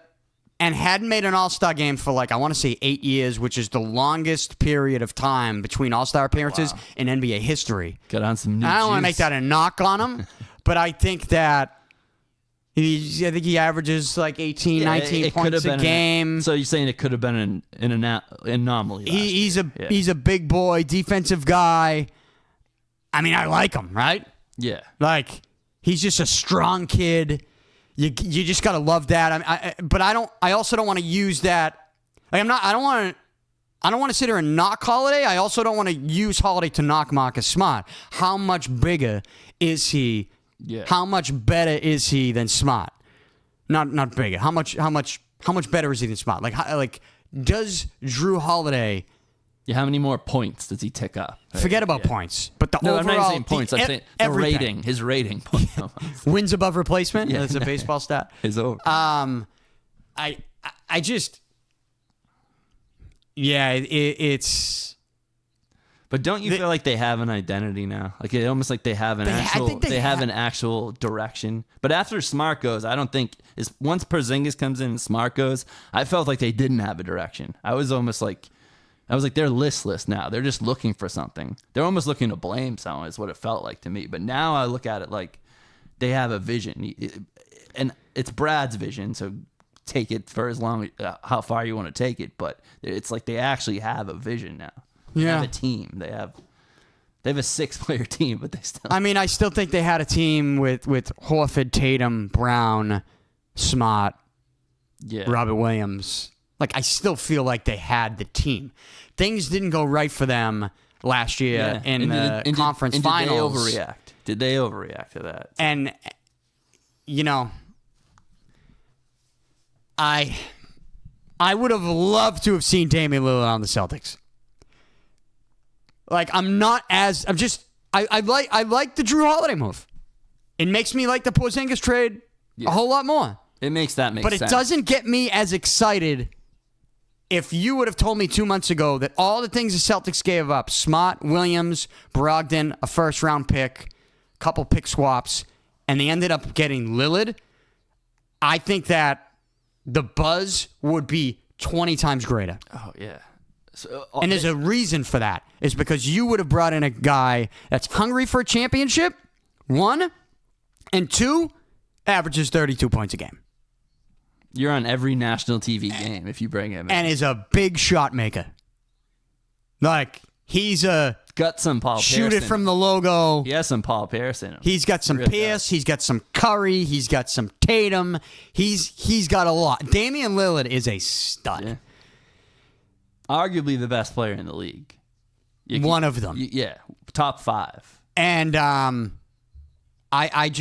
[SPEAKER 1] and hadn't made an All-Star game for, like, I want to say 8 years, which is the longest period of time between All-Star appearances in NBA history.
[SPEAKER 2] Got on some new
[SPEAKER 1] I don't
[SPEAKER 2] juice.
[SPEAKER 1] want to make that a knock on him, but I think that I think he averages like 18, 19 points a game.
[SPEAKER 2] So you're saying it could have been an anomaly.
[SPEAKER 1] He's a big boy, defensive guy. I mean, I like him, right?
[SPEAKER 2] Yeah.
[SPEAKER 1] Like, he's just a strong kid. You just gotta love that. But I also don't want to use that. Like, I don't want to sit here and knock Holiday. I also don't want to use Holiday to knock Marcus Smart. How much bigger is he?
[SPEAKER 2] Yeah.
[SPEAKER 1] How much better is he than Smart? Not bigger. How much better is he than Smart? Like does Jrue Holiday?
[SPEAKER 2] Yeah. How many more points does he tick up?
[SPEAKER 1] Forget about points, but the overall.
[SPEAKER 2] I'm not even saying points. I'm saying the rating. His rating.
[SPEAKER 1] Wins above replacement.
[SPEAKER 2] Yeah,
[SPEAKER 1] That's a baseball stat.
[SPEAKER 2] Is over.
[SPEAKER 1] I just. Yeah, it's.
[SPEAKER 2] But don't you feel like they have an identity now? Like, it's almost like they have an an actual direction. But after Smart goes, I don't think once Porzingis comes in and Smart goes, I felt like they didn't have a direction. I was like they're listless now. They're just looking for something. They're almost looking to blame someone is what it felt like to me. But now I look at it like they have a vision, and it's Brad's vision. So take it for as long how far you want to take it. But it's like they actually have a vision now. They have a team. They have a 6-player team, but they still. I
[SPEAKER 1] mean, I still think they had a team with Horford, Tatum, Brown, Smart, Robert Williams. Like, I still feel like they had the team. Things didn't go right for them last year in the conference finals.
[SPEAKER 2] Did they overreact to that?
[SPEAKER 1] And I would have loved to have seen Damian Lillard on the Celtics. Like, I like the Jrue Holiday move. It makes me like the Porzingis trade a whole lot more.
[SPEAKER 2] It makes sense.
[SPEAKER 1] But it doesn't get me as excited if you would have told me 2 months ago that all the things the Celtics gave up, Smart, Williams, Brogdon, a first-round pick, couple pick swaps, and they ended up getting Lillard, I think that the buzz would be 20 times greater.
[SPEAKER 2] Oh, yeah. So,
[SPEAKER 1] and there's a reason for that. It's because you would have brought in a guy that's hungry for a championship, 1, and 2, averages 32 points a game.
[SPEAKER 2] You're on every national TV game if you bring him in.
[SPEAKER 1] And is a big shot maker. Like, he's a
[SPEAKER 2] got some Paul Pierce.
[SPEAKER 1] Shoot it from the logo.
[SPEAKER 2] He has some Paul Pierce in him.
[SPEAKER 1] He's got some Pierce. He's got some Curry. He's got some Tatum. He's got a lot. Damian Lillard is a stud.
[SPEAKER 2] Yeah. Arguably the best player in the league.
[SPEAKER 1] One of them.
[SPEAKER 2] Top 5.
[SPEAKER 1] And I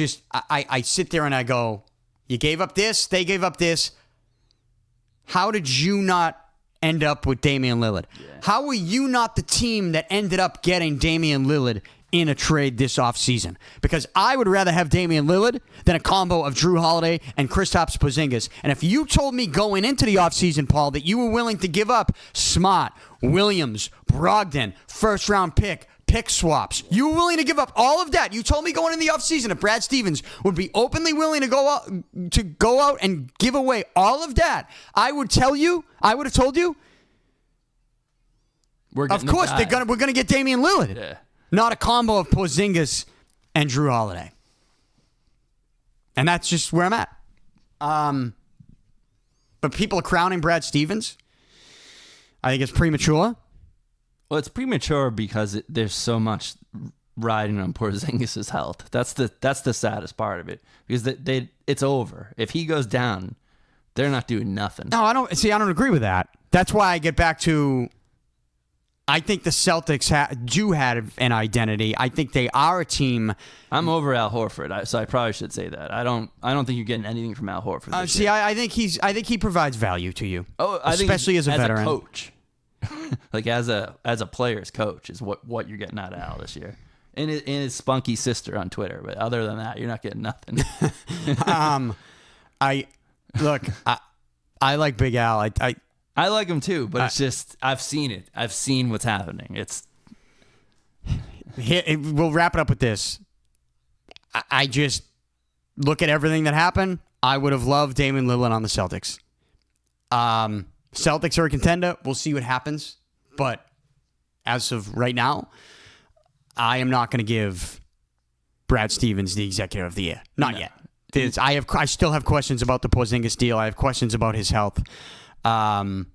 [SPEAKER 1] sit there and I go, you gave up this. They gave up this. How did you not end up with Damian Lillard? Yeah. How were you not the team that ended up getting Damian Lillard in a trade this offseason? Because I would rather have Damian Lillard than a combo of Jrue Holiday and Kristaps Porzingis. And if you told me going into the offseason, Paul, that you were willing to give up Smart, Williams, Brogdon, first-round pick swaps, you were willing to give up all of that. You told me going in the offseason that Brad Stevens would be openly willing to go out and give away all of that. I would have told you, of course we're gonna get Damian Lillard.
[SPEAKER 2] Yeah.
[SPEAKER 1] Not a combo of Porzingis and Jrue Holiday. And that's just where I'm at. But people are crowning Brad Stevens. I think it's premature.
[SPEAKER 2] Well, it's premature because there's so much riding on Porzingis' health. That's the saddest part of it, because it's over. If he goes down, they're not doing nothing.
[SPEAKER 1] No, I don't agree with that. That's why I get back to, I think the Celtics do have an identity. I think they are a team.
[SPEAKER 2] I'm over Al Horford, so I probably should say that. I don't think you're getting anything from Al Horford.
[SPEAKER 1] I think he provides value to you.
[SPEAKER 2] Especially
[SPEAKER 1] as a veteran,
[SPEAKER 2] a coach. Like as a player's coach is what you're getting out of Al this year, and his spunky sister on Twitter. But other than that, you're not getting nothing.
[SPEAKER 1] I like Big Al.
[SPEAKER 2] I like him too, but it's just I've seen it. I've seen what's happening.
[SPEAKER 1] We'll wrap it up with this. I just look at everything that happened. I would have loved Damian Lillard on the Celtics. Celtics are a contender. We'll see what happens. But as of right now, I am not going to give Brad Stevens the Executive of the Year. Not yet. I still have questions about the Porzingis deal. I have questions about his health. I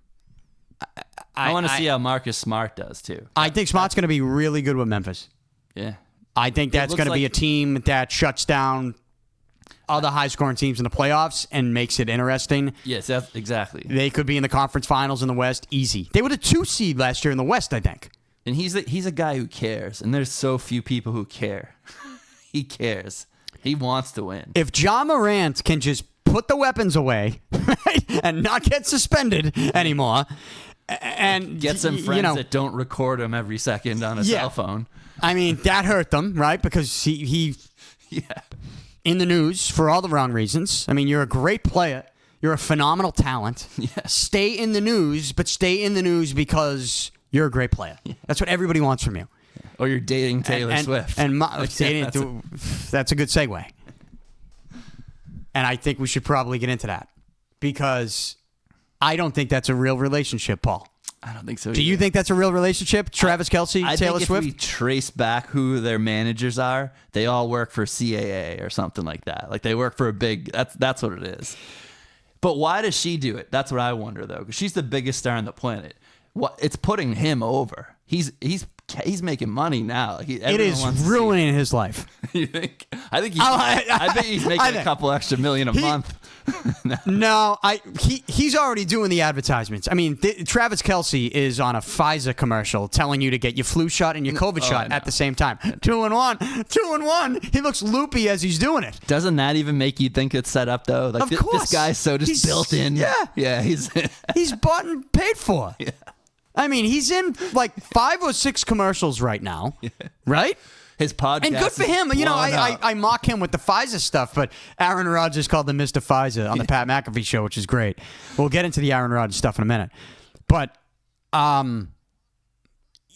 [SPEAKER 2] want to see how Marcus Smart does too.
[SPEAKER 1] I think Smart's going to be really good with Memphis.
[SPEAKER 2] Yeah.
[SPEAKER 1] I think that's going to be a team that shuts down other high-scoring teams in the playoffs and makes it interesting.
[SPEAKER 2] Yes, exactly.
[SPEAKER 1] They could be in the conference finals in the West easy. They were the 2 seed last year in the West, I think.
[SPEAKER 2] And he's a guy who cares, and there's so few people who care. He cares. He wants to win.
[SPEAKER 1] If Ja Morant can just put the weapons away, right, and not get suspended anymore, and
[SPEAKER 2] get some friends that don't record him every second on a cell phone.
[SPEAKER 1] I mean, that hurt them, right? Because he in the news for all the wrong reasons. I mean, you're a great player. You're a phenomenal talent.
[SPEAKER 2] Yeah.
[SPEAKER 1] Stay in the news, but stay in the news because you're a great player. Yeah. That's what everybody wants from you.
[SPEAKER 2] Yeah. Or you're dating Taylor Swift.
[SPEAKER 1] That's a good segue. And I think we should probably get into that because I don't think that's a real relationship, Paul.
[SPEAKER 2] I don't think so.
[SPEAKER 1] Do you think that's a real relationship? Travis Kelce, Taylor Swift?
[SPEAKER 2] I think if we trace back who their managers are, they all work for CAA or something like that. Like they work for a big. That's what it is. But why does she do it? That's what I wonder though, because she's the biggest star on the planet. It's putting him over. He's making money now.
[SPEAKER 1] It is ruining his life.
[SPEAKER 2] You think? I think he's making a couple extra million a month.
[SPEAKER 1] No, he's already doing the advertisements. I mean, Travis Kelce is on a Pfizer commercial telling you to get your flu shot and your COVID shot at the same time. 2 in 1. 2 in 1. He looks loopy as he's doing it.
[SPEAKER 2] Doesn't that even make you think it's set up though? Like
[SPEAKER 1] of course.
[SPEAKER 2] This guy's so just built in. Yeah.
[SPEAKER 1] He's bought and paid for. Yeah. I mean, he's in like 5 or 6 commercials right now, right?
[SPEAKER 2] His podcast,
[SPEAKER 1] and good for him. You know, I mock him with the Pfizer stuff, but Aaron Rodgers called him Mr. Pfizer on the Pat McAfee show, which is great. We'll get into the Aaron Rodgers stuff in a minute, but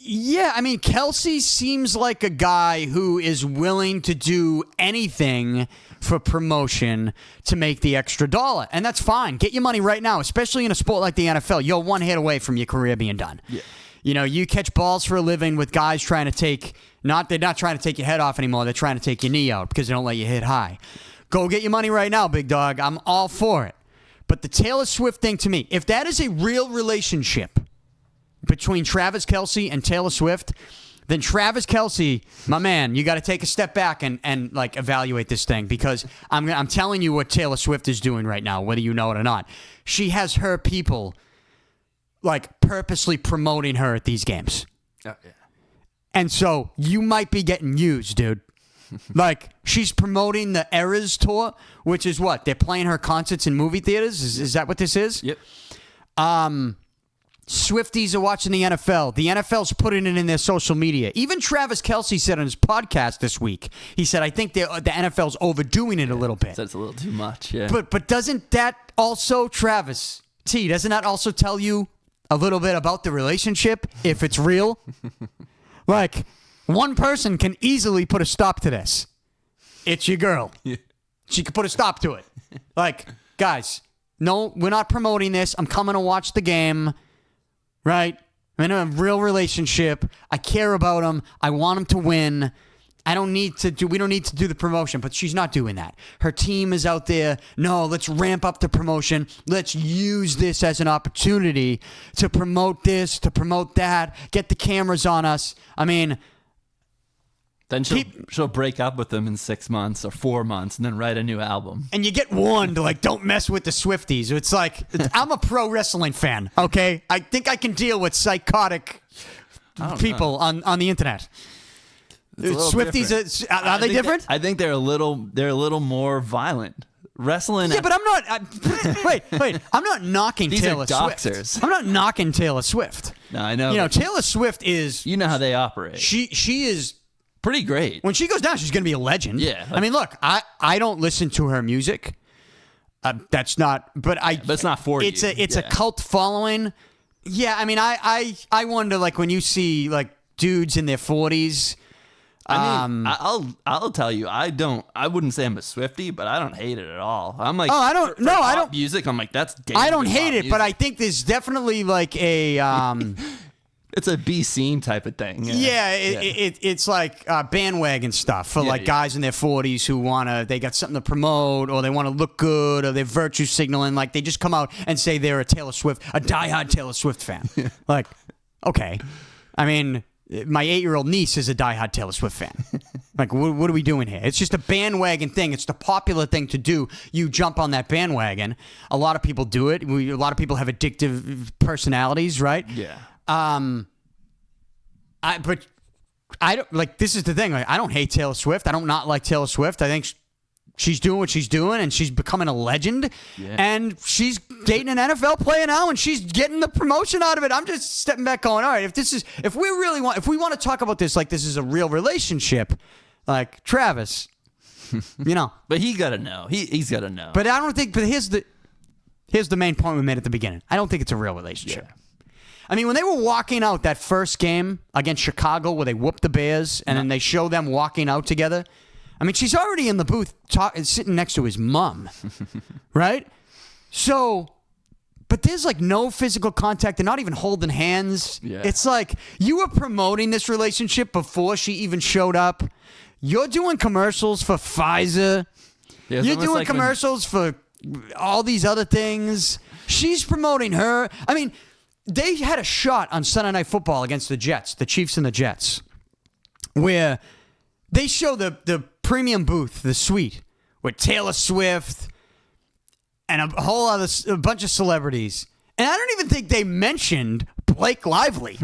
[SPEAKER 1] yeah, I mean, Kelce seems like a guy who is willing to do anything for promotion to make the extra dollar. And that's fine. Get your money right now, especially in a sport like the NFL. You're 1 hit away from your career being done. Yeah. You know, you catch balls for a living with guys trying to take, they're not trying to take your head off anymore. They're trying to take your knee out because they don't let you hit high. Go get your money right now, big dog. I'm all for it. But the Taylor Swift thing to me, if that is a real relationship between Travis Kelce and Taylor Swift, then Travis Kelce, my man, you got to take a step back and like evaluate this thing, because I'm telling you what Taylor Swift is doing right now, whether you know it or not. She has her people like purposely promoting her at these games.
[SPEAKER 2] Oh, yeah.
[SPEAKER 1] And so you might be getting used, dude. Like, she's promoting the Eras tour, which is what? They're playing her concerts in movie theaters? Is that what this is?
[SPEAKER 2] Yep.
[SPEAKER 1] Swifties are watching the NFL. The NFL's putting it in their social media. Even Travis Kelce said on his podcast this week, he said, I think the NFL's overdoing it a little bit.
[SPEAKER 2] That's a little too much, yeah.
[SPEAKER 1] But doesn't that also, Travis T, doesn't that also tell you a little bit about the relationship, if it's real? Like, one person can easily put a stop to this. It's your girl.
[SPEAKER 2] Yeah.
[SPEAKER 1] She could put a stop to it. Like, guys, no, we're not promoting this. I'm coming to watch the game. Right? I'm in a real relationship. I care about him. I want him to win. We don't need to do the promotion, but she's not doing that. Her team is out there. No, let's ramp up the promotion. Let's use this as an opportunity to promote this, to promote that, get the cameras on us. I mean,
[SPEAKER 2] then she'll break up with them in 6 months or 4 months and then write a new album.
[SPEAKER 1] and you get warned, like, don't mess with the Swifties. It's like, I'm a pro wrestling fan, okay? I think I can deal with psychotic people on the internet. Swifties, are they different?
[SPEAKER 2] I think they're a little more violent. Wrestling.
[SPEAKER 1] Yeah, but I'm not. Wait. I'm not knocking
[SPEAKER 2] These
[SPEAKER 1] Taylor
[SPEAKER 2] are doxers.
[SPEAKER 1] Swift. I'm not knocking Taylor Swift.
[SPEAKER 2] No, I know.
[SPEAKER 1] You know, Taylor Swift is.
[SPEAKER 2] You know how they operate.
[SPEAKER 1] She is
[SPEAKER 2] pretty great.
[SPEAKER 1] when she goes down. She's going to be a legend.
[SPEAKER 2] Yeah.
[SPEAKER 1] I mean, look, I don't listen to her music. That's not. But
[SPEAKER 2] it's not for you.
[SPEAKER 1] It's a cult following. Yeah. I mean, I wonder, like, when you see like dudes in their 40s.
[SPEAKER 2] I mean, I'll tell you, I wouldn't say I'm a Swiftie, but I don't hate it at all. I'm like,
[SPEAKER 1] I don't. No, I don't.
[SPEAKER 2] Music. I'm like, that's.
[SPEAKER 1] I don't hate it,
[SPEAKER 2] music.
[SPEAKER 1] but I think there's definitely like a.
[SPEAKER 2] It's a B scene type of thing.
[SPEAKER 1] It's like bandwagon stuff for like guys in their 40s who they got something to promote, or they want to look good, or they're virtue signaling. Like, they just come out and say they're a diehard Taylor Swift fan. Like, okay, I mean, my 8-year-old niece is a diehard Taylor Swift fan. Like, what are we doing here? It's just a bandwagon thing. It's the popular thing to do. You jump on that bandwagon. A lot of people do it. A lot of people have addictive personalities, right?
[SPEAKER 2] Yeah.
[SPEAKER 1] But I don't like. This is the thing. Like, I don't hate Taylor Swift. I don't not like Taylor Swift. I think she's doing what she's doing, and she's becoming a legend.
[SPEAKER 2] Yeah.
[SPEAKER 1] And she's dating an NFL player now, and she's getting the promotion out of it. I'm just stepping back, going, all right. If we want to talk about this like this is a real relationship, like Travis, you know.
[SPEAKER 2] But he got to know. He's got to know.
[SPEAKER 1] But I don't think. But here's the main point we made at the beginning. I don't think it's a real relationship.
[SPEAKER 2] Yeah.
[SPEAKER 1] I mean, when they were walking out that first game against Chicago where they whooped the Bears and then they show them walking out together, I mean, she's already in the booth sitting next to his mom, right? So, but there's like no physical contact. They're not even holding hands.
[SPEAKER 2] Yeah.
[SPEAKER 1] It's like you were promoting this relationship before she even showed up. You're doing commercials for Pfizer.
[SPEAKER 2] Yeah,
[SPEAKER 1] You're doing commercials for all these other things. She's promoting her. I mean, they had a shot on Sunday Night Football against the Jets, the Chiefs and the Jets, where they show the premium booth, the suite, with Taylor Swift and a bunch of celebrities. And I don't even think they mentioned Blake Lively,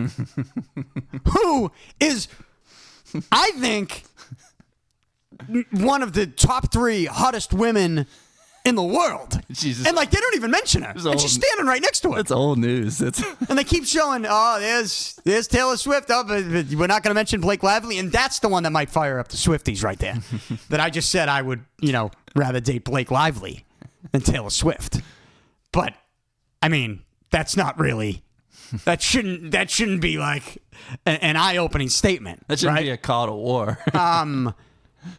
[SPEAKER 1] who is, I think, one of the top 3 hottest women in the world.
[SPEAKER 2] Jesus.
[SPEAKER 1] And like, they don't even mention her. And she's standing right next to her.
[SPEAKER 2] That's old news. And
[SPEAKER 1] they keep showing, there's Taylor Swift. Oh, but we're not going to mention Blake Lively. And that's the one that might fire up the Swifties right there. That I just said I would, rather date Blake Lively than Taylor Swift. But, I mean, that's not really, that shouldn't be like an eye-opening statement.
[SPEAKER 2] That shouldn't
[SPEAKER 1] right?
[SPEAKER 2] be a call to war.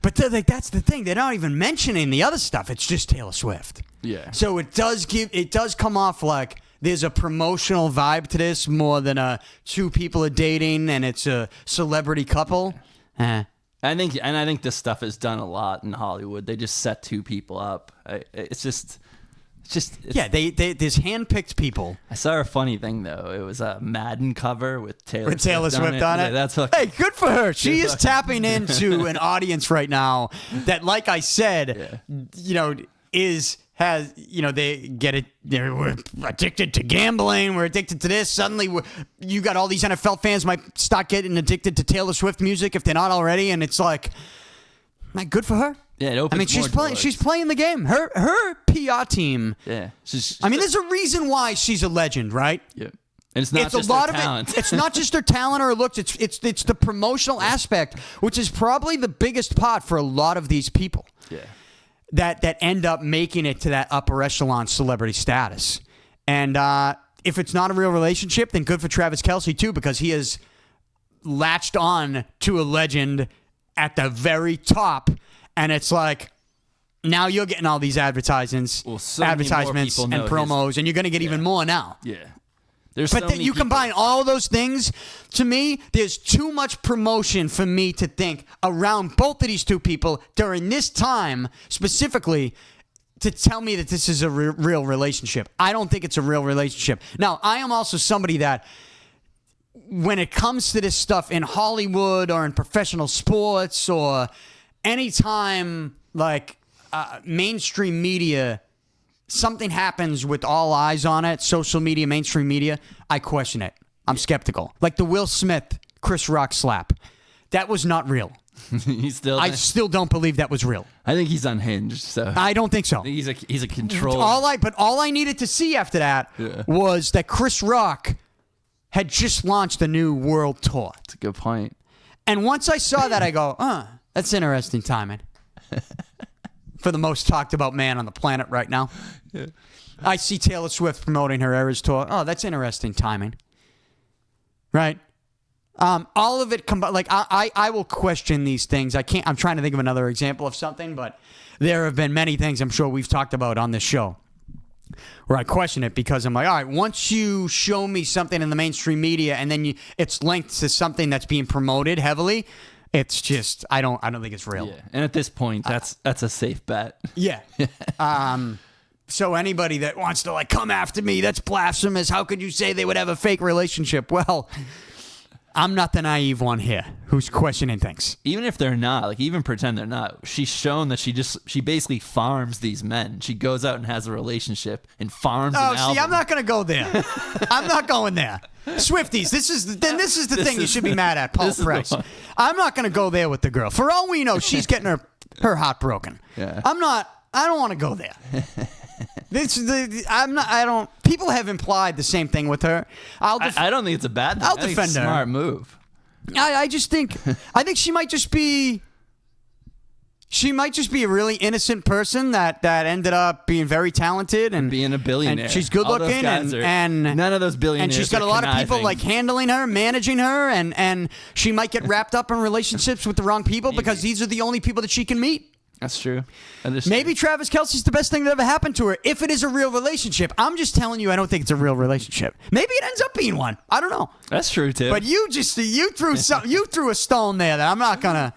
[SPEAKER 1] But that's the thing. They're not even mentioning the other stuff. It's just Taylor Swift.
[SPEAKER 2] Yeah.
[SPEAKER 1] So it does come off like there's a promotional vibe to this more than two people are dating and it's a celebrity couple.
[SPEAKER 2] I think this stuff is done a lot in Hollywood. They just set 2 people up. It's just Yeah,
[SPEAKER 1] there's handpicked people.
[SPEAKER 2] I saw a funny thing though. It was a Madden cover with Taylor
[SPEAKER 1] Swift on it.
[SPEAKER 2] That's
[SPEAKER 1] hey, good for her. She is tapping into an audience right now that, like I said, they get it. We're addicted to gambling. We're addicted to this. Suddenly, you got all these NFL fans might start getting addicted to Taylor Swift music if they're not already, and it's like, good for her.
[SPEAKER 2] Yeah, it opens
[SPEAKER 1] she's playing. She's playing the game. Her PR team.
[SPEAKER 2] Yeah,
[SPEAKER 1] there's a reason why she's a legend, right?
[SPEAKER 2] Yeah, and it's not just
[SPEAKER 1] a lot
[SPEAKER 2] her talent.
[SPEAKER 1] of it. It's not just her talent or her looks. It's the promotional aspect, which is probably the biggest part for a lot of these people.
[SPEAKER 2] Yeah,
[SPEAKER 1] that end up making it to that upper echelon celebrity status. And if it's not a real relationship, then good for Travis Kelce too, because he has latched on to a legend at the very top. And it's like, now you're getting all these advertisements and promos, and you're going to get even more now.
[SPEAKER 2] Yeah.
[SPEAKER 1] But then you combine all those things, to me, there's too much promotion for me to think around both of these two people during this time specifically to tell me that this is a real relationship. I don't think it's a real relationship. Now, I am also somebody that, when it comes to this stuff in Hollywood or in professional sports or anytime like mainstream media, something happens with all eyes on it, social media, mainstream media, I question it. I'm skeptical. Like the Will Smith, Chris Rock slap. That was not real. I still don't believe that was real.
[SPEAKER 2] I think he's unhinged. So
[SPEAKER 1] I don't think so.
[SPEAKER 2] I think he's a control.
[SPEAKER 1] All I needed to see after that was that Chris Rock had just launched a new world tour.
[SPEAKER 2] That's a good point.
[SPEAKER 1] And once I saw that, I go, that's interesting timing. For the most talked about man on the planet right now. Yeah. I see Taylor Swift promoting her Eras tour. Oh, that's interesting timing. Right? All of it combined. Like I will question these things. I'm trying to think of another example of something, but there have been many things I'm sure we've talked about on this show where I question it because I'm like, all right, once you show me something in the mainstream media and then it's linked to something that's being promoted heavily, it's just I don't think it's real.
[SPEAKER 2] Yeah. And at this point, that's a safe bet.
[SPEAKER 1] Yeah. So anybody that wants to come after me, that's blasphemous. How could you say they would have a fake relationship? Well, I'm not the naive one here who's questioning things.
[SPEAKER 2] Even if they're not, even pretend they're not, she's shown that she basically farms these men. She goes out and has a relationship and farms an album.
[SPEAKER 1] I'm not going to go there. I'm not going there. Swifties, this is the thing you should be mad at, Paul Price. I'm not going to go there with the girl. For all we know, she's getting her heart broken.
[SPEAKER 2] Yeah.
[SPEAKER 1] I don't want to go there. People have implied the same thing with her.
[SPEAKER 2] I don't think it's a bad thing.
[SPEAKER 1] I'll defend her.
[SPEAKER 2] It's a smart move.
[SPEAKER 1] I think she might just be a really innocent person that ended up being very talented and
[SPEAKER 2] being a billionaire.
[SPEAKER 1] And she's good looking and
[SPEAKER 2] none of those billionaires.
[SPEAKER 1] And she's got a lot of people handling her, managing her, and she might get wrapped up in relationships with the wrong people because these are the only people that she can meet.
[SPEAKER 2] That's true.
[SPEAKER 1] Maybe Travis Kelce's the best thing that ever happened to her if it is a real relationship. I'm just telling you I don't think it's a real relationship. Maybe it ends up being one. I don't know.
[SPEAKER 2] That's true too.
[SPEAKER 1] But you threw a stone there that I'm not gonna.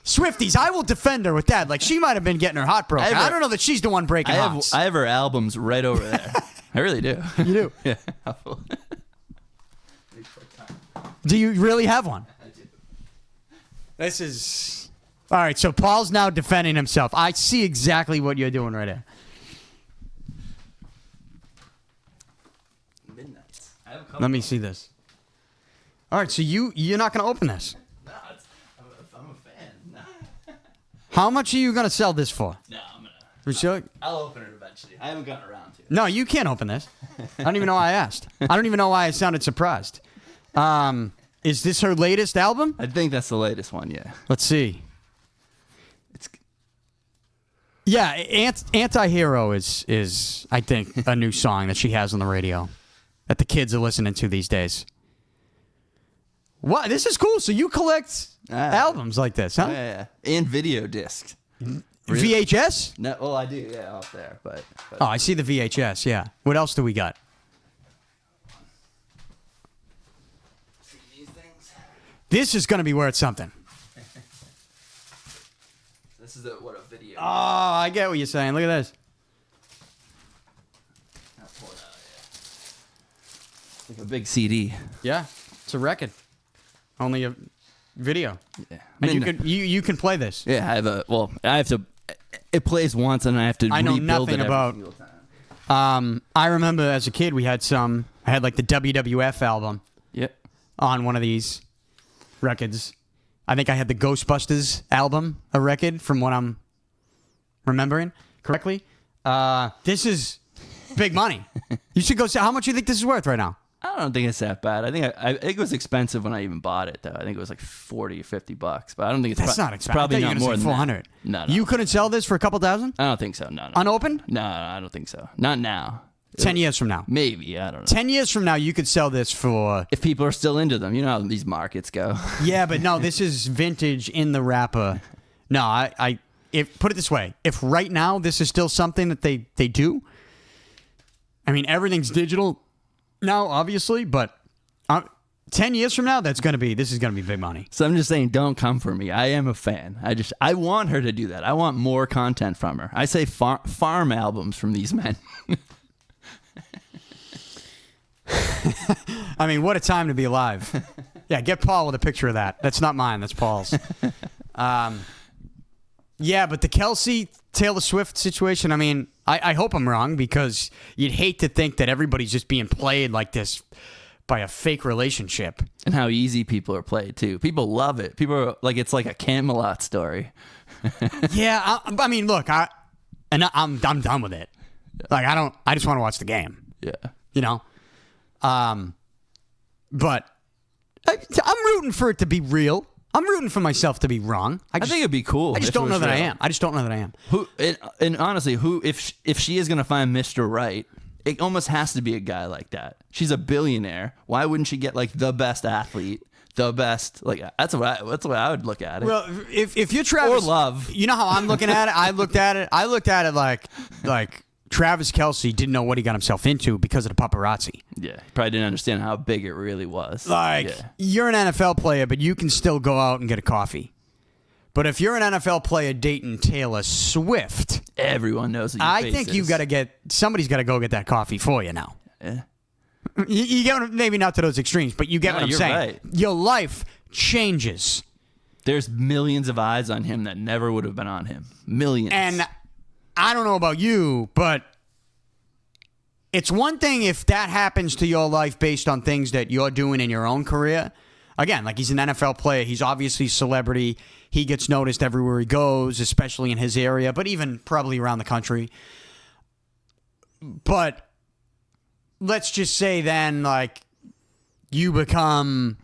[SPEAKER 1] Swifties, I will defend her with that. She might have been getting her heart broken. I don't know that she's the one breaking hearts.
[SPEAKER 2] I have her albums right over there. I really do.
[SPEAKER 1] You do?
[SPEAKER 2] Yeah.
[SPEAKER 1] Do you really have one?
[SPEAKER 2] I do.
[SPEAKER 1] This is... All right, so Paul's now defending himself. I see exactly what you're doing right there.
[SPEAKER 2] Midnights.
[SPEAKER 1] Let me see this. All right, so you're not going to open this?
[SPEAKER 2] No, I'm a fan. No.
[SPEAKER 1] How much are you going to sell this for?
[SPEAKER 2] No, I'm going
[SPEAKER 1] to...
[SPEAKER 2] I'll open it eventually. I haven't gotten around to it.
[SPEAKER 1] No, you can't open this. I don't even know why I asked. I don't even know why I sounded surprised. Is this her latest album?
[SPEAKER 2] I think that's the latest one, yeah.
[SPEAKER 1] Let's see. Yeah, Anti-Hero is I think a new song that she has on the radio that the kids are listening to these days. What? This is cool. So you collect albums like this, huh?
[SPEAKER 2] Yeah. And video discs.
[SPEAKER 1] Really? VHS?
[SPEAKER 2] No, well, I do, yeah, out there, but
[SPEAKER 1] Oh, I see the VHS, yeah. What else do we got?
[SPEAKER 2] See these things?
[SPEAKER 1] This is going to be worth something.
[SPEAKER 2] This is what a video.
[SPEAKER 1] Oh, I get what you're saying. Look at this.
[SPEAKER 2] pull it out. Yeah. Like a big CD.
[SPEAKER 1] Yeah, it's a record. Only a video.
[SPEAKER 2] Yeah.
[SPEAKER 1] And you can play this.
[SPEAKER 2] Yeah, I have to. It plays once, and I have to.
[SPEAKER 1] I know
[SPEAKER 2] rebuild
[SPEAKER 1] nothing
[SPEAKER 2] it every
[SPEAKER 1] about.
[SPEAKER 2] single time.
[SPEAKER 1] I remember as a kid I had like the WWF album
[SPEAKER 2] Yep.
[SPEAKER 1] on one of these records. I think I had the Ghostbusters album, a record from what I'm remembering correctly. This is big money. You should go see. How much do you think this is worth right now?
[SPEAKER 2] I don't think it's that bad. I think it was expensive when I even bought it, though. I think it was like $40 or $50, but I don't think it's
[SPEAKER 1] That's not expensive.
[SPEAKER 2] probably
[SPEAKER 1] I thought
[SPEAKER 2] not
[SPEAKER 1] you
[SPEAKER 2] more
[SPEAKER 1] were
[SPEAKER 2] than
[SPEAKER 1] say 400.
[SPEAKER 2] No.
[SPEAKER 1] You couldn't sell this for a couple thousand?
[SPEAKER 2] I don't think so. No.
[SPEAKER 1] Unopened?
[SPEAKER 2] No, I don't think so. Not now.
[SPEAKER 1] 10 years from now.
[SPEAKER 2] Maybe. I don't know.
[SPEAKER 1] 10 years from now, you could sell this for.
[SPEAKER 2] If people are still into them, you know how these markets go.
[SPEAKER 1] Yeah, but no, this is vintage in the wrapper. No, if put it this way, if right now this is still something that they do, I mean, everything's digital now, obviously, but 10 years from now, this is going to be big money.
[SPEAKER 2] So I'm just saying, don't come for me. I am a fan. I want her to do that. I want more content from her. I say farm albums from these men.
[SPEAKER 1] I mean, what a time to be alive. Yeah, get Paul with a picture of that. That's not mine. That's Paul's. Yeah, but the Kelce, Taylor Swift situation, I mean, I hope I'm wrong because you'd hate to think that everybody's just being played like this by a fake relationship.
[SPEAKER 2] And how easy people are played, too. People love it. People are like, it's like a Camelot story.
[SPEAKER 1] Yeah, I mean, look, I'm done with it. Like, I just want to watch the game.
[SPEAKER 2] Yeah.
[SPEAKER 1] You know? But I'm rooting for it to be real. I'm rooting for myself to be wrong.
[SPEAKER 2] I think it'd be cool.
[SPEAKER 1] I just don't know that I am. I just don't know that I am.
[SPEAKER 2] And honestly, if she is going to find Mr. Right, it almost has to be a guy like that. She's a billionaire. Why wouldn't she get like the best athlete, the best? Like that's what I would look at it.
[SPEAKER 1] Well, if you're Travis,
[SPEAKER 2] or love,
[SPEAKER 1] you know how I'm looking at it. I looked at it like Travis Kelce didn't know what he got himself into because of the paparazzi.
[SPEAKER 2] Yeah, he probably didn't understand how big it really was.
[SPEAKER 1] You're an NFL player, but you can still go out and get a coffee. But if you're an NFL player dating Taylor Swift,
[SPEAKER 2] everyone knows.
[SPEAKER 1] I think you got to somebody's got to go get that coffee for you now.
[SPEAKER 2] Yeah.
[SPEAKER 1] You get maybe not to those extremes, but you get what I'm saying.
[SPEAKER 2] Right.
[SPEAKER 1] Your life changes.
[SPEAKER 2] There's millions of eyes on him that never would have been on him. Millions.
[SPEAKER 1] And I don't know about you, but it's one thing if that happens to your life based on things that you're doing in your own career. Again, like he's an NFL player. He's obviously a celebrity. He gets noticed everywhere he goes, especially in his area, but even probably around the country. But let's just say then, like, you become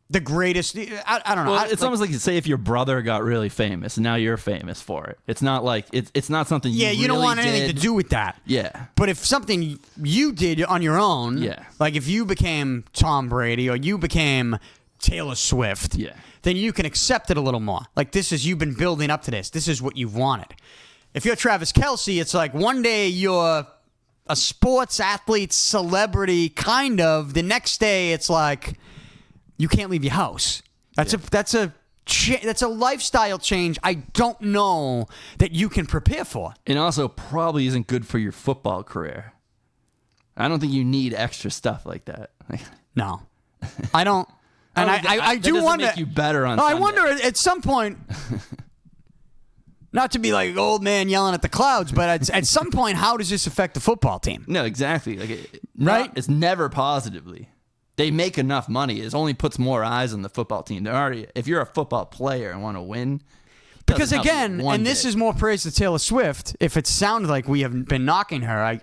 [SPEAKER 1] the greatest. I don't know.
[SPEAKER 2] Well, it's almost like say if your brother got really famous and now you're famous for it. It's not like it's not something.
[SPEAKER 1] You don't want anything to do with that.
[SPEAKER 2] Yeah.
[SPEAKER 1] But if something you did on your own,
[SPEAKER 2] yeah,
[SPEAKER 1] like if you became Tom Brady or you became Taylor Swift,
[SPEAKER 2] yeah,
[SPEAKER 1] then you can accept it a little more. Like you've been building up to this. This is what you've wanted. If you're Travis Kelce, it's like one day you're a sports athlete, celebrity, kind of. The next day, it's like you can't leave your house. That's a lifestyle change I don't know that you can prepare for.
[SPEAKER 2] And also probably isn't good for your football career. I don't think you need extra stuff like that.
[SPEAKER 1] No, I don't. And I do
[SPEAKER 2] doesn't
[SPEAKER 1] wonder.
[SPEAKER 2] Make you better on.
[SPEAKER 1] I
[SPEAKER 2] Sunday.
[SPEAKER 1] wonder at some point. Not to be like an old man yelling at the clouds, but at some point, how does this affect the football team?
[SPEAKER 2] No, exactly.
[SPEAKER 1] Right?
[SPEAKER 2] It's never positively. They make enough money. It only puts more eyes on the football team. They're already. If you're a football player and want to win,
[SPEAKER 1] because again, and this is more praise to Taylor Swift. If it sounded like we have been knocking her,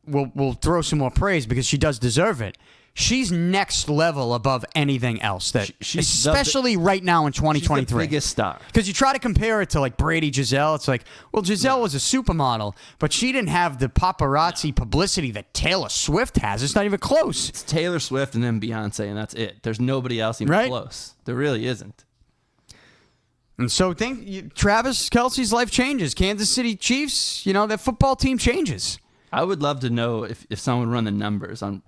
[SPEAKER 1] we'll throw some more praise because she does deserve it. She's next level above anything else that, especially right now in 2023.
[SPEAKER 2] She's the biggest star.
[SPEAKER 1] Because you try to compare it to like Brady, Giselle. It's like, well, Giselle was a supermodel, but she didn't have the paparazzi publicity that Taylor Swift has. It's not even close.
[SPEAKER 2] It's Taylor Swift and then Beyonce, and that's it. There's nobody else even close. There really isn't.
[SPEAKER 1] And so Travis Kelce's life changes. Kansas City Chiefs, their football team changes.
[SPEAKER 2] I would love to know if someone run the numbers on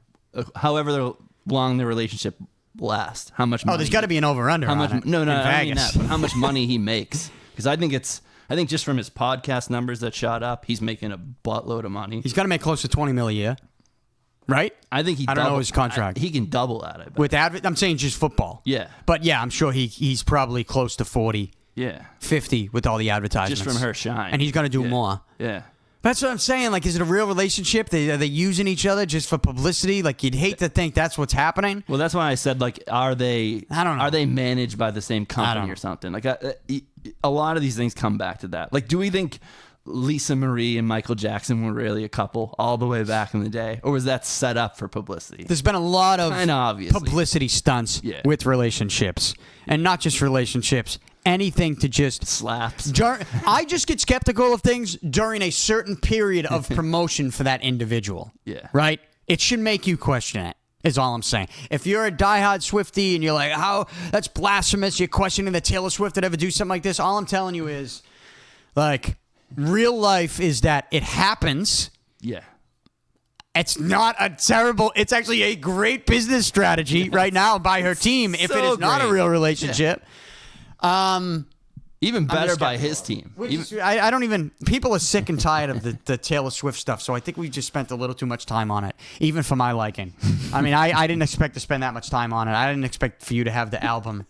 [SPEAKER 2] however long the relationship lasts, how much money.
[SPEAKER 1] Oh, there's got to be an over-under.
[SPEAKER 2] How much?
[SPEAKER 1] On it
[SPEAKER 2] no,
[SPEAKER 1] in
[SPEAKER 2] I
[SPEAKER 1] Vegas.
[SPEAKER 2] mean that, but how much money he makes? Because I think it's I think just from his podcast numbers that shot up, he's making a buttload of money.
[SPEAKER 1] He's got to make close to $20 million a year, right?
[SPEAKER 2] I think
[SPEAKER 1] I don't know his contract.
[SPEAKER 2] He can double that. I bet.
[SPEAKER 1] With I'm saying just football.
[SPEAKER 2] Yeah.
[SPEAKER 1] But yeah, I'm sure he's probably close to 40,
[SPEAKER 2] Yeah.
[SPEAKER 1] 50 with all the advertisements.
[SPEAKER 2] Just from her shine.
[SPEAKER 1] And he's going to do
[SPEAKER 2] Yeah.
[SPEAKER 1] more.
[SPEAKER 2] Yeah.
[SPEAKER 1] That's what I'm saying. Like, is it a real relationship? Are they using each other just for publicity? Like, you'd hate to think that's what's happening.
[SPEAKER 2] Well, that's why I said, like, are they?
[SPEAKER 1] I don't know.
[SPEAKER 2] Are they managed by the same
[SPEAKER 1] I don't
[SPEAKER 2] company
[SPEAKER 1] know.
[SPEAKER 2] or something? Like, a lot of these things come back to that. Like, do we think Lisa Marie and Michael Jackson were really a couple all the way back in the day, or was that set up for publicity?
[SPEAKER 1] There's been a lot of
[SPEAKER 2] Kinda obviously.
[SPEAKER 1] publicity stunts
[SPEAKER 2] Yeah.
[SPEAKER 1] with relationships, and not just relationships. Anything to just
[SPEAKER 2] Slaps.
[SPEAKER 1] I just get skeptical of things during a certain period of promotion for that individual.
[SPEAKER 2] Yeah.
[SPEAKER 1] Right? It should make you question it, is all I'm saying. If you're a diehard Swiftie and you're like, how, that's blasphemous, you're questioning that Taylor Swift would ever do something like this, all I'm telling you is, like, real life is that it happens.
[SPEAKER 2] Yeah.
[SPEAKER 1] It's not a terrible, it's actually a great business strategy right now by her team if it
[SPEAKER 2] So
[SPEAKER 1] is not a
[SPEAKER 2] great.
[SPEAKER 1] real relationship.
[SPEAKER 2] Even better
[SPEAKER 1] just
[SPEAKER 2] by
[SPEAKER 1] skeptical.
[SPEAKER 2] his team.
[SPEAKER 1] Which
[SPEAKER 2] Even-
[SPEAKER 1] is, I don't even, people are sick and tired of the Taylor Swift stuff, so I think we just spent a little too much time on it, even for my liking. I mean, I didn't expect to spend that much time on it. I didn't expect for you to have the album.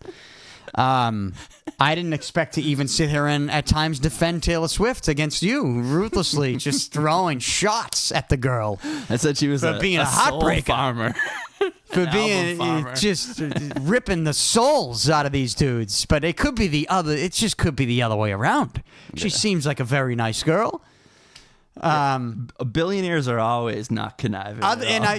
[SPEAKER 1] I didn't expect to even sit here and at times defend Taylor Swift against you, ruthlessly just throwing shots at the girl
[SPEAKER 2] I said she was
[SPEAKER 1] For being a
[SPEAKER 2] soul
[SPEAKER 1] heartbreaker.
[SPEAKER 2] farmer.
[SPEAKER 1] for being
[SPEAKER 2] farmer.
[SPEAKER 1] just ripping the souls out of these dudes. But it could be the other. It just could be the other way around. She seems like a very nice girl.
[SPEAKER 2] Billionaires are always not conniving.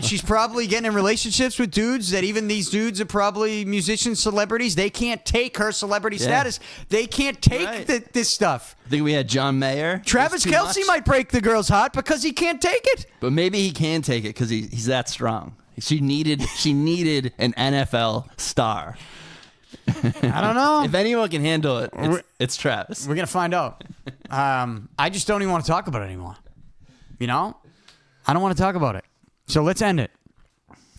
[SPEAKER 1] She's probably getting in relationships with dudes that even these dudes are probably musicians, celebrities. They can't take her celebrity status. They can't take
[SPEAKER 2] Right.
[SPEAKER 1] this stuff.
[SPEAKER 2] I think we had John Mayer.
[SPEAKER 1] Travis
[SPEAKER 2] Too
[SPEAKER 1] Kelce
[SPEAKER 2] much.
[SPEAKER 1] might break the girl's heart because he can't take it.
[SPEAKER 2] But maybe he can take it because he's that strong. She needed an NFL star.
[SPEAKER 1] I don't know.
[SPEAKER 2] If anyone can handle it, it's Travis.
[SPEAKER 1] We're going to find out. I just don't even want to talk about it anymore. You know? I don't want to talk about it. So let's end it.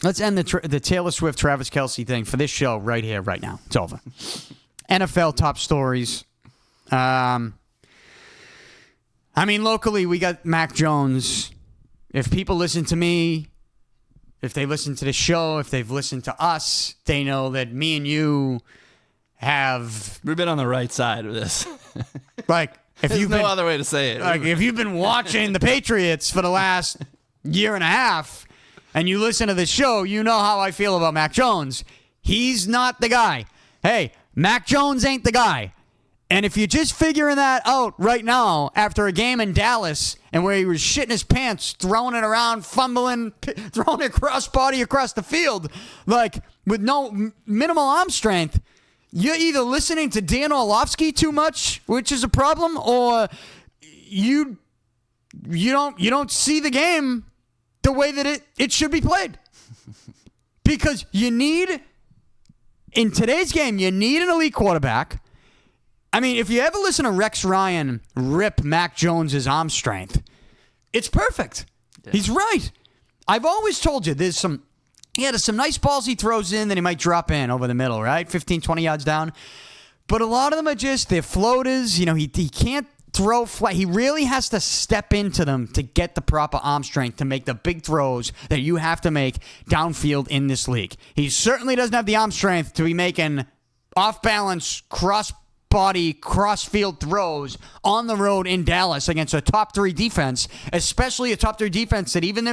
[SPEAKER 1] Let's end the Taylor Swift, Travis Kelce thing for this show right here, right now. It's over. NFL top stories. I mean, locally, we got Mac Jones. If people listen to me, if they listen to the show, if they've listened to us, they know that me and you have,
[SPEAKER 2] We've been on the right side of this.
[SPEAKER 1] like, if
[SPEAKER 2] There's
[SPEAKER 1] you've
[SPEAKER 2] no
[SPEAKER 1] been,
[SPEAKER 2] other way to say it.
[SPEAKER 1] like, if you've been watching the Patriots for the last year and a half and you listen to this show, you know how I feel about Mac Jones. He's not the guy. Hey, Mac Jones ain't the guy. And if you're just figuring that out right now after a game in Dallas and where he was shitting his pants, throwing it around, fumbling, throwing it cross-body across the field, like with no minimal arm strength, you're either listening to Dan Orlovsky too much, which is a problem, or you don't see the game the way that it should be played. Because in today's game, you need an elite quarterback. I mean, if you ever listen to Rex Ryan rip Mac Jones' arm strength, it's perfect. Yeah. He's right. I've always told you there's some nice balls he throws in that he might drop in over the middle, right? 15, 20 yards down. But a lot of them are just, they're floaters. You know, he can't throw flat. He really has to step into them to get the proper arm strength to make the big throws that you have to make downfield in this league. He certainly doesn't have the arm strength to be making off-balance, cross-body, cross-field throws on the road in Dallas against a top 3 defense, especially a top 3 defense that even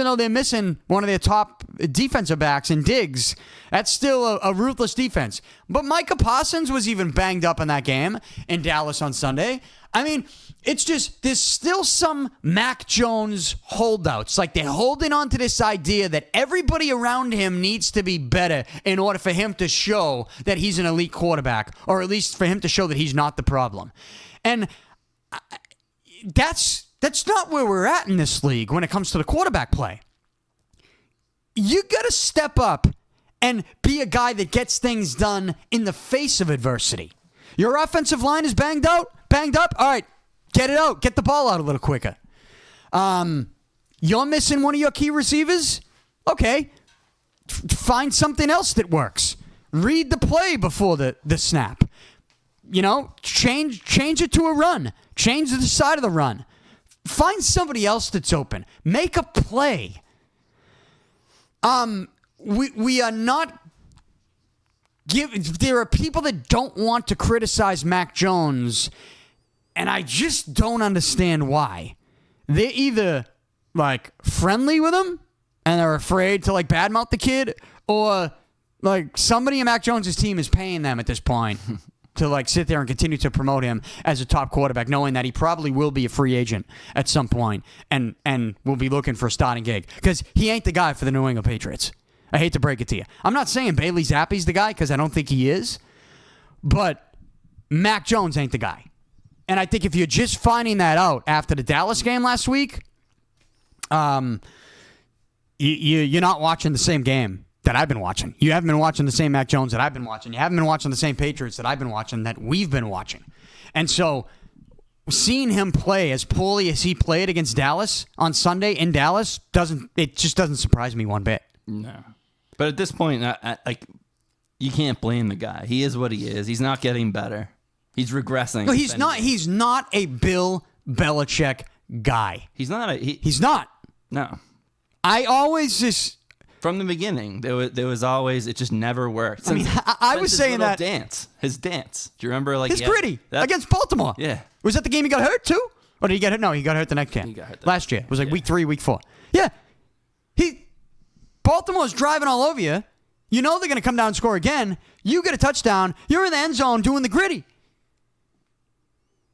[SPEAKER 1] though they're missing one of their top defensive backs in Diggs, that's still a ruthless defense. But Micah Parsons was even banged up in that game in Dallas on Sunday. I mean, it's just, there's still some Mac Jones holdouts. Like, they're holding on to this idea that everybody around him needs to be better in order for him to show that he's an elite quarterback, or at least for him to show that he's not the problem. And that's not where we're at in this league when it comes to the quarterback play. You got to step up and be a guy that gets things done in the face of adversity. Your offensive line is banged up? All right, get it out. Get the ball out a little quicker. You're missing one of your key receivers? Okay, find something else that works. Read the play before the snap. change it to a run. Change the side of the run. Find somebody else that's open. Make a play. We are not... There are people that don't want to criticize Mac Jones, and I just don't understand why. They're either, friendly with him, and they're afraid to, badmouth the kid, or, somebody in Mac Jones' team is paying them at this point to, sit there and continue to promote him as a top quarterback, knowing that he probably will be a free agent at some point and will be looking for a starting gig. Because he ain't the guy for the New England Patriots. I hate to break it to you. I'm not saying Bailey Zappe's the guy, because I don't think he is. But Mac Jones ain't the guy. And I think if you're just finding that out after the Dallas game last week, you're not watching the same game that I've been watching. You haven't been watching the same Mac Jones that I've been watching. You haven't been watching the same Patriots that I've been watching, that we've been watching. And so seeing him play as poorly as he played against Dallas on Sunday in Dallas just doesn't surprise me one bit.
[SPEAKER 2] No. But at this point, you can't blame the guy. He is what he is. He's not getting better. He's regressing.
[SPEAKER 1] No, he's not. He's not a Bill Belichick guy.
[SPEAKER 2] He's not.
[SPEAKER 1] He's not.
[SPEAKER 2] No.
[SPEAKER 1] I always just...
[SPEAKER 2] From the beginning, there was always... It just never worked.
[SPEAKER 1] I was saying that...
[SPEAKER 2] His dance. Do you remember?
[SPEAKER 1] His gritty against Baltimore.
[SPEAKER 2] Yeah.
[SPEAKER 1] Was that the game he got hurt too? Or did he get hurt? No, he got hurt the next game.
[SPEAKER 2] He got hurt
[SPEAKER 1] last year. It was week 3, week 4. Yeah. Baltimore's driving all over you. You know they're going to come down and score again. You get a touchdown. You're in the end zone doing the gritty.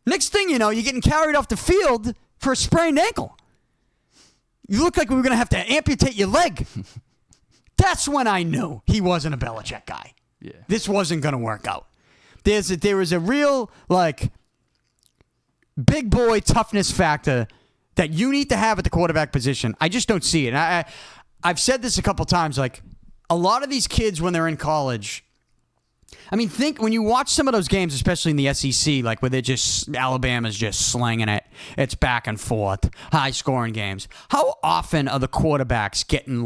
[SPEAKER 1] Next thing you know, you're getting carried off the field for a sprained ankle. You look like we were going to have to amputate your leg. That's when I knew he wasn't a Belichick guy.
[SPEAKER 2] Yeah.
[SPEAKER 1] This wasn't going to work out. There was a real, big boy toughness factor that you need to have at the quarterback position. I just don't see it. I've said this a couple times, a lot of these kids when they're in college, think when you watch some of those games, especially in the SEC, where Alabama's just slinging it, it's back and forth, high scoring games. How often are the quarterbacks getting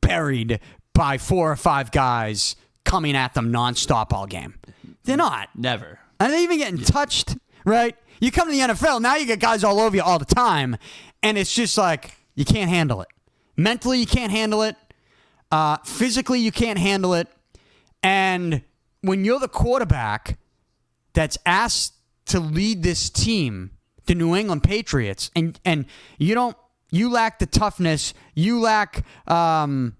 [SPEAKER 1] buried by 4 or 5 guys coming at them nonstop all game? They're not.
[SPEAKER 2] Never.
[SPEAKER 1] And they're even getting touched, right? You come to the NFL, now you get guys all over you all the time, and it's just you can't handle it. Mentally, you can't handle it. Physically, you can't handle it. And when you're the quarterback that's asked to lead this team, the New England Patriots, and you lack the toughness, you lack the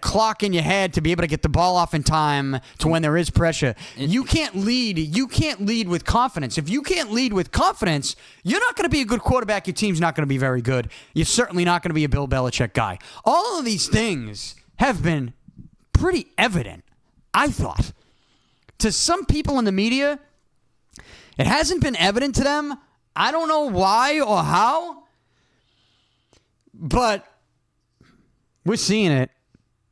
[SPEAKER 1] clock in your head to be able to get the ball off in time to when there is pressure. You can't lead. You can't lead with confidence. If you can't lead with confidence, you're not going to be a good quarterback. Your team's not going to be very good. You're certainly not going to be a Bill Belichick guy. All of these things have been pretty evident, I thought. To some people in the media, it hasn't been evident to them. I don't know why or how, but we're seeing it.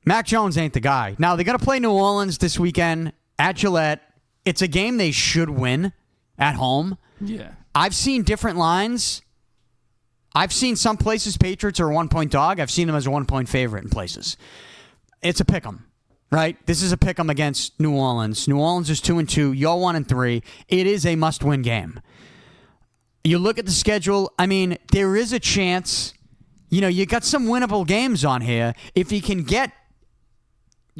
[SPEAKER 1] Mac Jones ain't the guy. Now, they're going to play New Orleans this weekend at Gillette. It's a game they should win at home.
[SPEAKER 2] Yeah.
[SPEAKER 1] I've seen different lines. I've seen some places Patriots are a 1-point dog. I've seen them as a 1-point favorite in places. It's a pick'em, right? This is a pick'em against New Orleans. New Orleans is 2-2. You're 1-3. It is a must-win game. You look at the schedule. There is a chance. You got some winnable games on here if you can get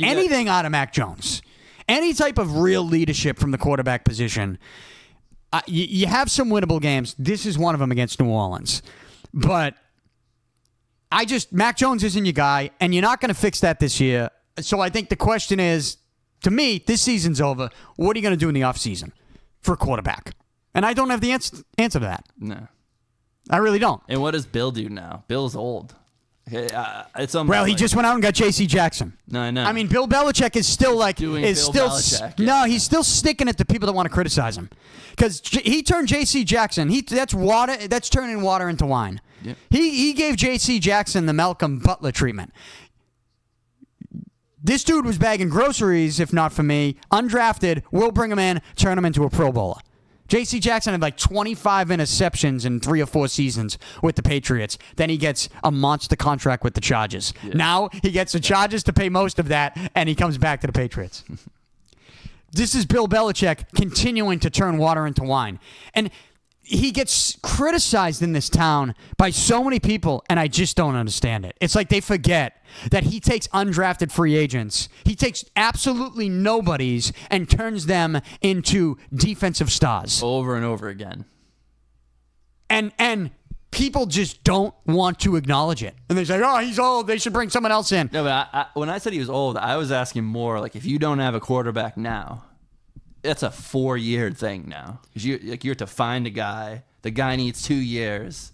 [SPEAKER 1] anything out of Mac Jones. Any type of real leadership from the quarterback position. You have some winnable games. This is one of them against New Orleans. But Mac Jones isn't your guy, and you're not going to fix that this year. So I think the question is, to me, this season's over. What are you going to do in the offseason for a quarterback? And I don't have the answer to that.
[SPEAKER 2] No.
[SPEAKER 1] I really don't.
[SPEAKER 2] And what does Bill do now? Bill's old. It's
[SPEAKER 1] well, he just went out and got J.C. Jackson.
[SPEAKER 2] No, I know.
[SPEAKER 1] Bill Belichick is still
[SPEAKER 2] Belichick,
[SPEAKER 1] no, he's still sticking it to people that want to criticize him, because he turned J.C. Jackson. That's water. That's turning water into wine. Yep. He gave J.C. Jackson the Malcolm Butler treatment. This dude was bagging groceries, if not for me, undrafted. We'll bring him in, turn him into a Pro Bowler. J.C. Jackson had like 25 interceptions in 3 or 4 seasons with the Patriots. Then he gets a monster contract with the Chargers. Yeah. Now he gets the Chargers to pay most of that, and he comes back to the Patriots. This is Bill Belichick continuing to turn water into wine. And he gets criticized in this town by so many people, and I just don't understand it. It's like they forget that he takes undrafted free agents. He takes absolutely nobodies and turns them into defensive stars.
[SPEAKER 2] Over and over again.
[SPEAKER 1] And people just don't want to acknowledge it. And they say, oh, he's old. They should bring someone else in.
[SPEAKER 2] No, but when I said he was old, I was asking more like if you don't have a quarterback now, that's a 4-year thing now. Because you have to find a guy. The guy needs 2 years.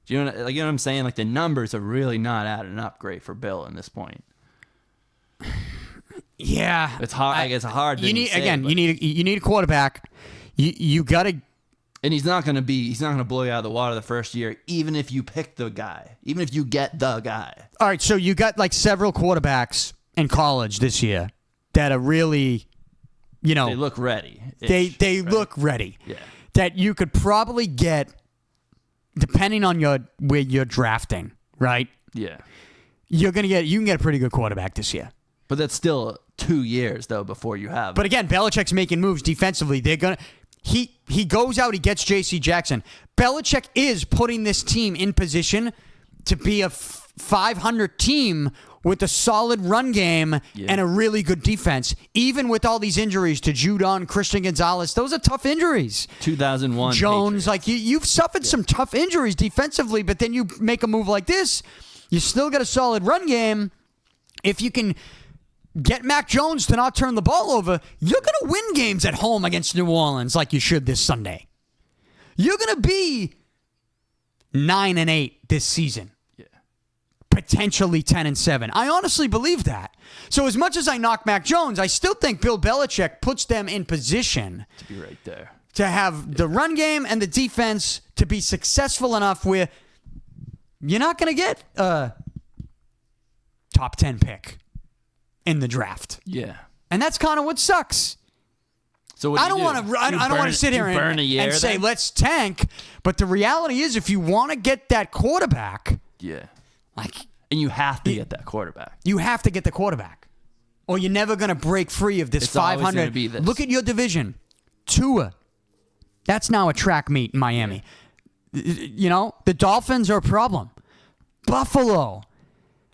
[SPEAKER 2] Do you know what I'm saying? Like the numbers are really not adding up great for Bill at this point.
[SPEAKER 1] Yeah,
[SPEAKER 2] it's hard. It's hard.
[SPEAKER 1] You need you need a quarterback. You got to.
[SPEAKER 2] And he's not going to blow you out of the water the first year, even if you pick the guy, even if you get the guy.
[SPEAKER 1] All right, so you got like several quarterbacks in college this year that are really. They
[SPEAKER 2] look ready.
[SPEAKER 1] They look ready.
[SPEAKER 2] Yeah.
[SPEAKER 1] That you could probably get, depending on where you're drafting, right?
[SPEAKER 2] Yeah.
[SPEAKER 1] You can get a pretty good quarterback this year.
[SPEAKER 2] But that's still 2 years though before you have.
[SPEAKER 1] But again, Belichick's making moves defensively. He goes out, he gets J.C. Jackson. Belichick is putting this team in position to be a 500 team with a solid run game and a really good defense, even with all these injuries to Judon, Christian Gonzalez. Those are tough injuries.
[SPEAKER 2] 2001
[SPEAKER 1] Jones,
[SPEAKER 2] Patriots.
[SPEAKER 1] like you've suffered some tough injuries defensively, but then you make a move like this, you still got a solid run game. If you can get Mac Jones to not turn the ball over, you're going to win games at home against New Orleans like you should this Sunday. You're going to be 9-8 this season. Potentially 10-7. I honestly believe that. So as much as I knock Mac Jones, I still think Bill Belichick puts them in position
[SPEAKER 2] to be right there,
[SPEAKER 1] to have the run game and the defense to be successful enough where you're not going to get a top 10 pick in the draft.
[SPEAKER 2] Yeah,
[SPEAKER 1] and that's kind of what sucks.
[SPEAKER 2] So
[SPEAKER 1] I don't want to. I don't want to sit here and say let's tank. But the reality is, if you want to get that quarterback,
[SPEAKER 2] and you have to get that quarterback.
[SPEAKER 1] You have to get the quarterback, or you're never going to break free of this 500. Look at your division, Tua. That's now a track meet in Miami. Yeah. The Dolphins are a problem. Buffalo,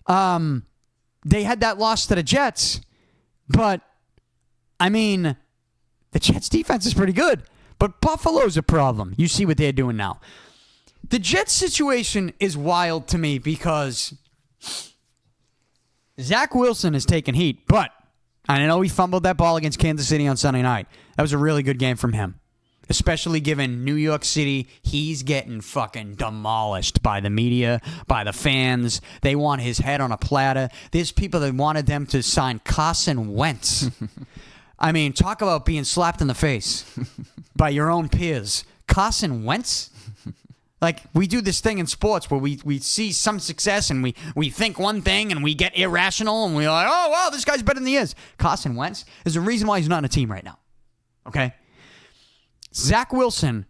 [SPEAKER 1] they had that loss to the Jets, but I mean, the Jets defense is pretty good, but Buffalo's a problem. You see what they're doing now. The Jets situation is wild to me because Zach Wilson has taken heat, but I know he fumbled that ball against Kansas City on Sunday night. That was a really good game from him, especially given New York City, he's getting fucking demolished by the media, by the fans. They want his head on a platter. There's people that wanted them to sign Carson Wentz. I mean, talk about being slapped in the face by your own peers. Carson Wentz? Like, we do this thing in sports where we see some success and we think one thing and we get irrational and we're like, oh, wow, this guy's better than he is. Carson Wentz is the reason why he's not on a team right now. Okay? Zach Wilson,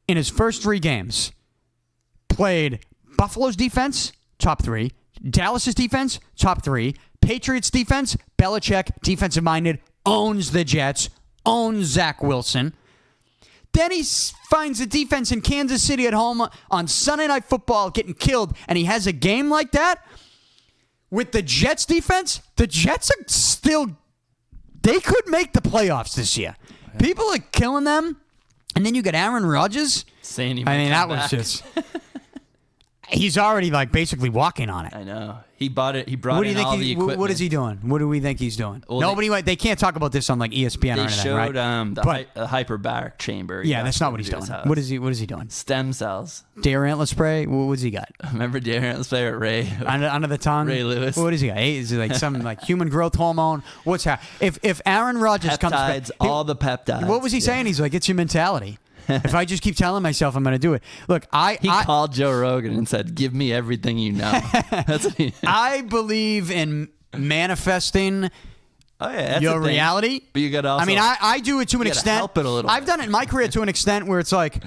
[SPEAKER 1] in his first 3 games, played Buffalo's defense, top 3, Dallas's defense, top 3, Patriots defense, Belichick, defensive-minded, owns the Jets, owns Zach Wilson. Then he finds a defense in Kansas City at home on Sunday Night Football getting killed, and he has a game like that with the Jets defense. The Jets are still, they could make the playoffs this year. People are killing them, and then you got Aaron Rodgers.
[SPEAKER 2] Saying he
[SPEAKER 1] I mean, that
[SPEAKER 2] back.
[SPEAKER 1] was just, he's already like basically walking on it.
[SPEAKER 2] I know. He bought it. He brought in all the equipment.
[SPEAKER 1] What is he doing? What do we think he's doing? Well, they can't talk about this on like ESPN or anything, right?
[SPEAKER 2] They showed the hyperbaric chamber.
[SPEAKER 1] Yeah, that's not what he's doing. What is he doing?
[SPEAKER 2] Stem cells.
[SPEAKER 1] Deer antler spray? What's he got?
[SPEAKER 2] Remember deer antler spray at Ray?
[SPEAKER 1] Under the tongue?
[SPEAKER 2] Ray Lewis.
[SPEAKER 1] What does he got? Is it like some like human growth hormone? What's happening? If Aaron Rodgers comes back,
[SPEAKER 2] all the peptides.
[SPEAKER 1] What was he saying? He's like, it's your mentality. If I just keep telling myself I'm going to do it. Look,
[SPEAKER 2] he called Joe Rogan and said, give me everything you know. That's what
[SPEAKER 1] I believe in manifesting
[SPEAKER 2] Oh yeah, that's
[SPEAKER 1] your
[SPEAKER 2] a thing.
[SPEAKER 1] reality.
[SPEAKER 2] But you got to also.
[SPEAKER 1] I mean, I do it to an extent.
[SPEAKER 2] help it a little
[SPEAKER 1] I've
[SPEAKER 2] bit.
[SPEAKER 1] done it in my career to an extent where it's like,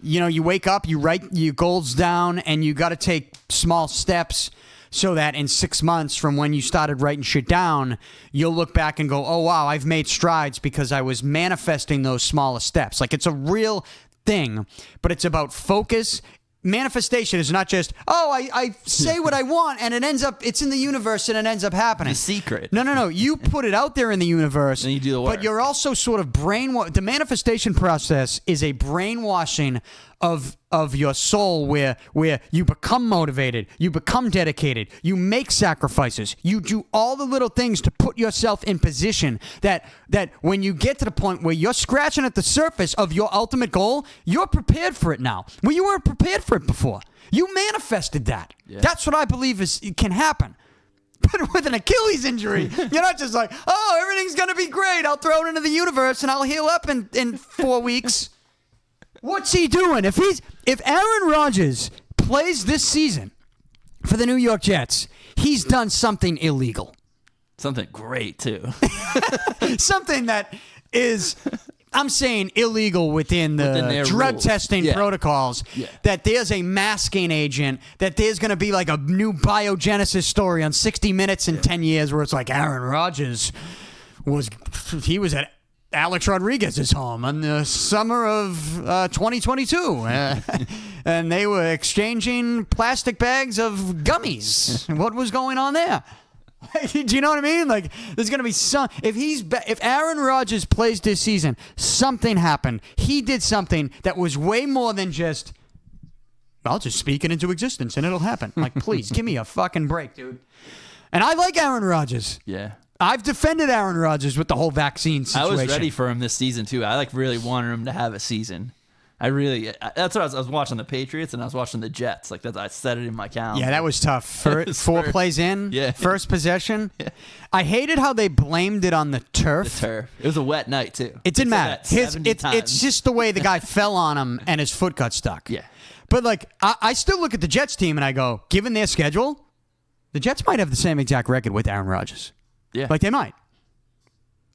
[SPEAKER 1] you wake up, you write your goals down, and you got to take small steps so that in 6 months from when you started writing shit down, you'll look back and go, oh, wow, I've made strides because I was manifesting those smaller steps. Like, it's a real thing, but it's about focus. Manifestation is not just, I say what I want and it's in the universe and it ends up happening.
[SPEAKER 2] The secret.
[SPEAKER 1] No. You put it out there in the universe.
[SPEAKER 2] And you do the work.
[SPEAKER 1] But you're also sort of the manifestation process is a brainwashing of your soul where you become motivated, you become dedicated, you make sacrifices, you do all the little things to put yourself in position that when you get to the point where you're scratching at the surface of your ultimate goal, you're prepared for it now. Well, you weren't prepared for it before. You manifested that.
[SPEAKER 2] Yeah.
[SPEAKER 1] That's what I believe can happen. But with an Achilles injury, you're not just like, oh, everything's going to be great. I'll throw it into the universe and I'll heal up in 4 weeks. What's he doing? If Aaron Rodgers plays this season for the New York Jets, he's done something illegal.
[SPEAKER 2] Something great too.
[SPEAKER 1] Something that is, I'm saying, illegal within the drug
[SPEAKER 2] rules.
[SPEAKER 1] testing protocols.
[SPEAKER 2] Yeah.
[SPEAKER 1] That there's a masking agent. That there's going to be like a new biogenesis story on 60 Minutes in 10 years where it's like Aaron Rodgers was at Alex Rodriguez's home in the summer of 2022. And they were exchanging plastic bags of gummies. What was going on there? Do you know what I mean? Like, there's going to be some... If Aaron Rodgers plays this season, something happened. He did something that was way more than just, I'll just speak it into existence and it'll happen. Like, please, give me a fucking break, dude. And I like Aaron Rodgers.
[SPEAKER 2] Yeah.
[SPEAKER 1] I've defended Aaron Rodgers with the whole vaccine situation.
[SPEAKER 2] I was ready for him this season too. I really wanted him to have a season. That's what I was watching the Patriots and I was watching the Jets. Like I set it in my calendar.
[SPEAKER 1] Yeah, that was tough. Four plays in, first possession.
[SPEAKER 2] Yeah.
[SPEAKER 1] I hated how they blamed it on the turf.
[SPEAKER 2] It was a wet night too.
[SPEAKER 1] It didn't matter.
[SPEAKER 2] It's
[SPEAKER 1] It's just the way the guy fell on him and his foot got stuck.
[SPEAKER 2] Yeah.
[SPEAKER 1] But like, I still look at the Jets team and I go, given their schedule, the Jets might have the same exact record with Aaron Rodgers.
[SPEAKER 2] Yeah.
[SPEAKER 1] Like they might.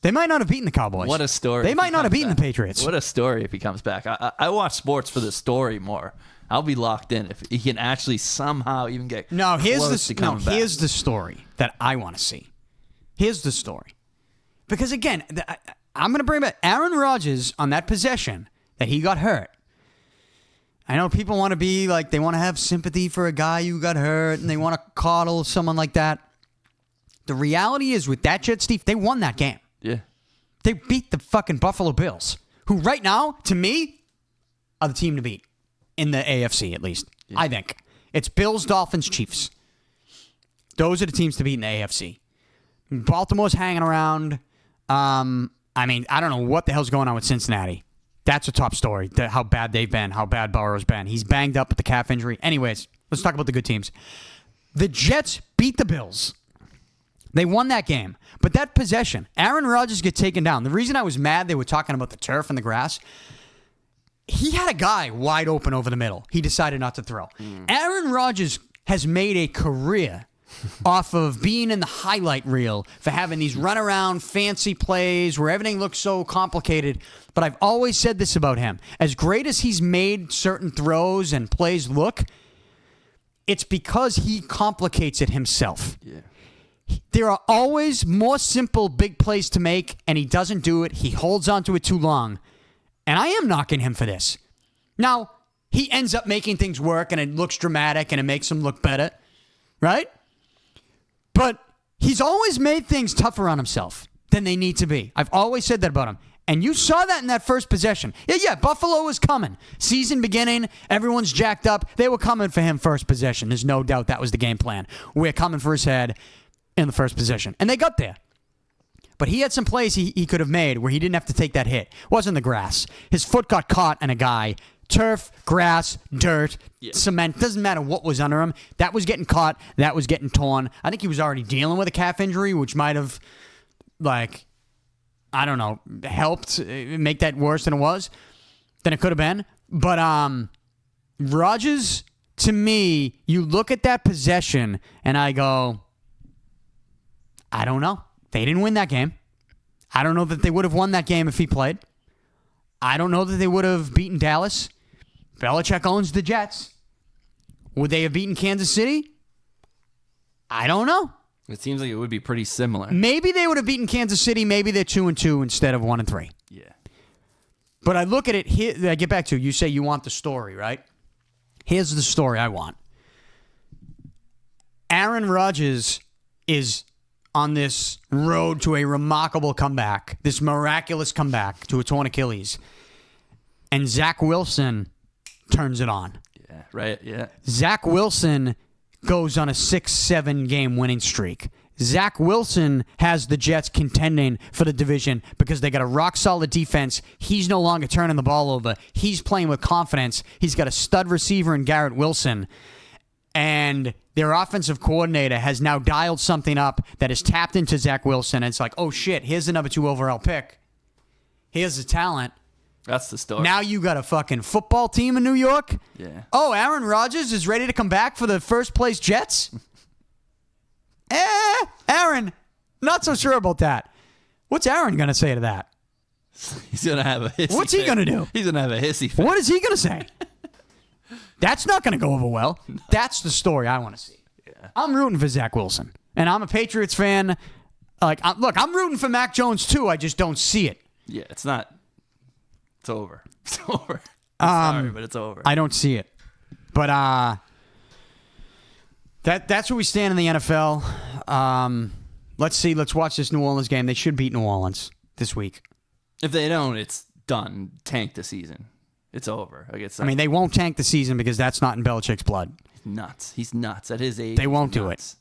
[SPEAKER 1] They might not have beaten the Cowboys.
[SPEAKER 2] What a story.
[SPEAKER 1] They might not have beaten the Patriots.
[SPEAKER 2] What a story if he comes back. I watch sports for the story more. I'll be locked in if he can actually somehow even get close to coming back.
[SPEAKER 1] Here's the story that I want to see. Here's the story. Because again, I'm going to bring back Aaron Rodgers on that possession that he got hurt. I know people want to be like, they want to have sympathy for a guy who got hurt and they want to coddle someone like that. The reality is with that Jets team, they won that game.
[SPEAKER 2] Yeah.
[SPEAKER 1] They beat the fucking Buffalo Bills, who right now, to me, are the team to beat. In the AFC, at least. Yeah. I think. It's Bills, Dolphins, Chiefs. Those are the teams to beat in the AFC. Baltimore's hanging around. I mean, I don't know what the hell's going on with Cincinnati. That's a top story. How bad they've been, how bad Burrow's been. He's banged up with the calf injury. Anyways, let's talk about the good teams. The Jets beat the Bills. They won that game. But that possession, Aaron Rodgers get taken down. The reason I was mad they were talking about the turf and the grass, he had a guy wide open over the middle. He decided not to throw. Aaron Rodgers has made a career off of being in the highlight reel for having these runaround fancy plays where everything looks so complicated. But I've always said this about him. As great as he's made certain throws and plays look, it's because he complicates it himself.
[SPEAKER 2] Yeah.
[SPEAKER 1] There are always more simple big plays to make, and he doesn't do it. He holds on to it too long. And I am knocking him for this. Now, he ends up making things work, and it looks dramatic, and it makes him look better. Right? But he's always made things tougher on himself than they need to be. I've always said that about him. And you saw that in that first possession. Yeah, Buffalo was coming. Season beginning, everyone's jacked up. They were coming for him first possession. There's no doubt that was the game plan. We're coming for his head in the first possession. And they got there. But he had some plays he could have made where he didn't have to take that hit. It wasn't the grass. His foot got caught in a guy. Turf, grass, dirt, cement. Doesn't matter what was under him. That was getting caught. That was getting torn. I think he was already dealing with a calf injury, which might have, helped make that worse than it could have been. But Rodgers, to me, you look at that possession, and I go, I don't know. They didn't win that game. I don't know that they would have won that game if he played. I don't know that they would have beaten Dallas. Belichick owns the Jets. Would they have beaten Kansas City? I don't know.
[SPEAKER 2] It seems like it would be pretty similar.
[SPEAKER 1] Maybe they would have beaten Kansas City. Maybe they're 2-2 instead of 1-3.
[SPEAKER 2] Yeah.
[SPEAKER 1] But I look at it here. I get back to you say you want the story, right? Here's the story I want. Aaron Rodgers is on this road to a remarkable comeback, this miraculous comeback to a torn Achilles. And Zach Wilson turns it on.
[SPEAKER 2] Yeah, right, yeah.
[SPEAKER 1] Zach Wilson goes on a 6-7 game winning streak. Zach Wilson has the Jets contending for the division because they got a rock-solid defense. He's no longer turning the ball over. He's playing with confidence. He's got a stud receiver in Garrett Wilson. And their offensive coordinator has now dialed something up that has tapped into Zach Wilson. And it's like, oh, shit, here's the number 2 overall pick. Here's the talent.
[SPEAKER 2] That's the story.
[SPEAKER 1] Now you got a fucking football team in New York?
[SPEAKER 2] Yeah.
[SPEAKER 1] Oh, Aaron Rodgers is ready to come back for the first-place Jets? Aaron, not so sure about that. What's Aaron going to say to that?
[SPEAKER 2] He's going to have a hissy
[SPEAKER 1] What's he
[SPEAKER 2] fit.
[SPEAKER 1] going to do?
[SPEAKER 2] He's going to have a hissy fit.
[SPEAKER 1] What is he going to say? That's not going to go over well. That's the story I want to see.
[SPEAKER 2] Yeah.
[SPEAKER 1] I'm rooting for Zach Wilson, and I'm a Patriots fan. Look, I'm rooting for Mac Jones too. I just don't see it.
[SPEAKER 2] Yeah, it's not. It's over. It's over. Sorry, but it's over.
[SPEAKER 1] I don't see it. But that's where we stand in the NFL. Let's see. Let's watch this New Orleans game. They should beat New Orleans this week.
[SPEAKER 2] If they don't, it's done. Tank the season. It's over.
[SPEAKER 1] I mean, they won't tank the season because that's not in Belichick's blood.
[SPEAKER 2] Nuts. He's nuts. At his age,
[SPEAKER 1] They won't do it.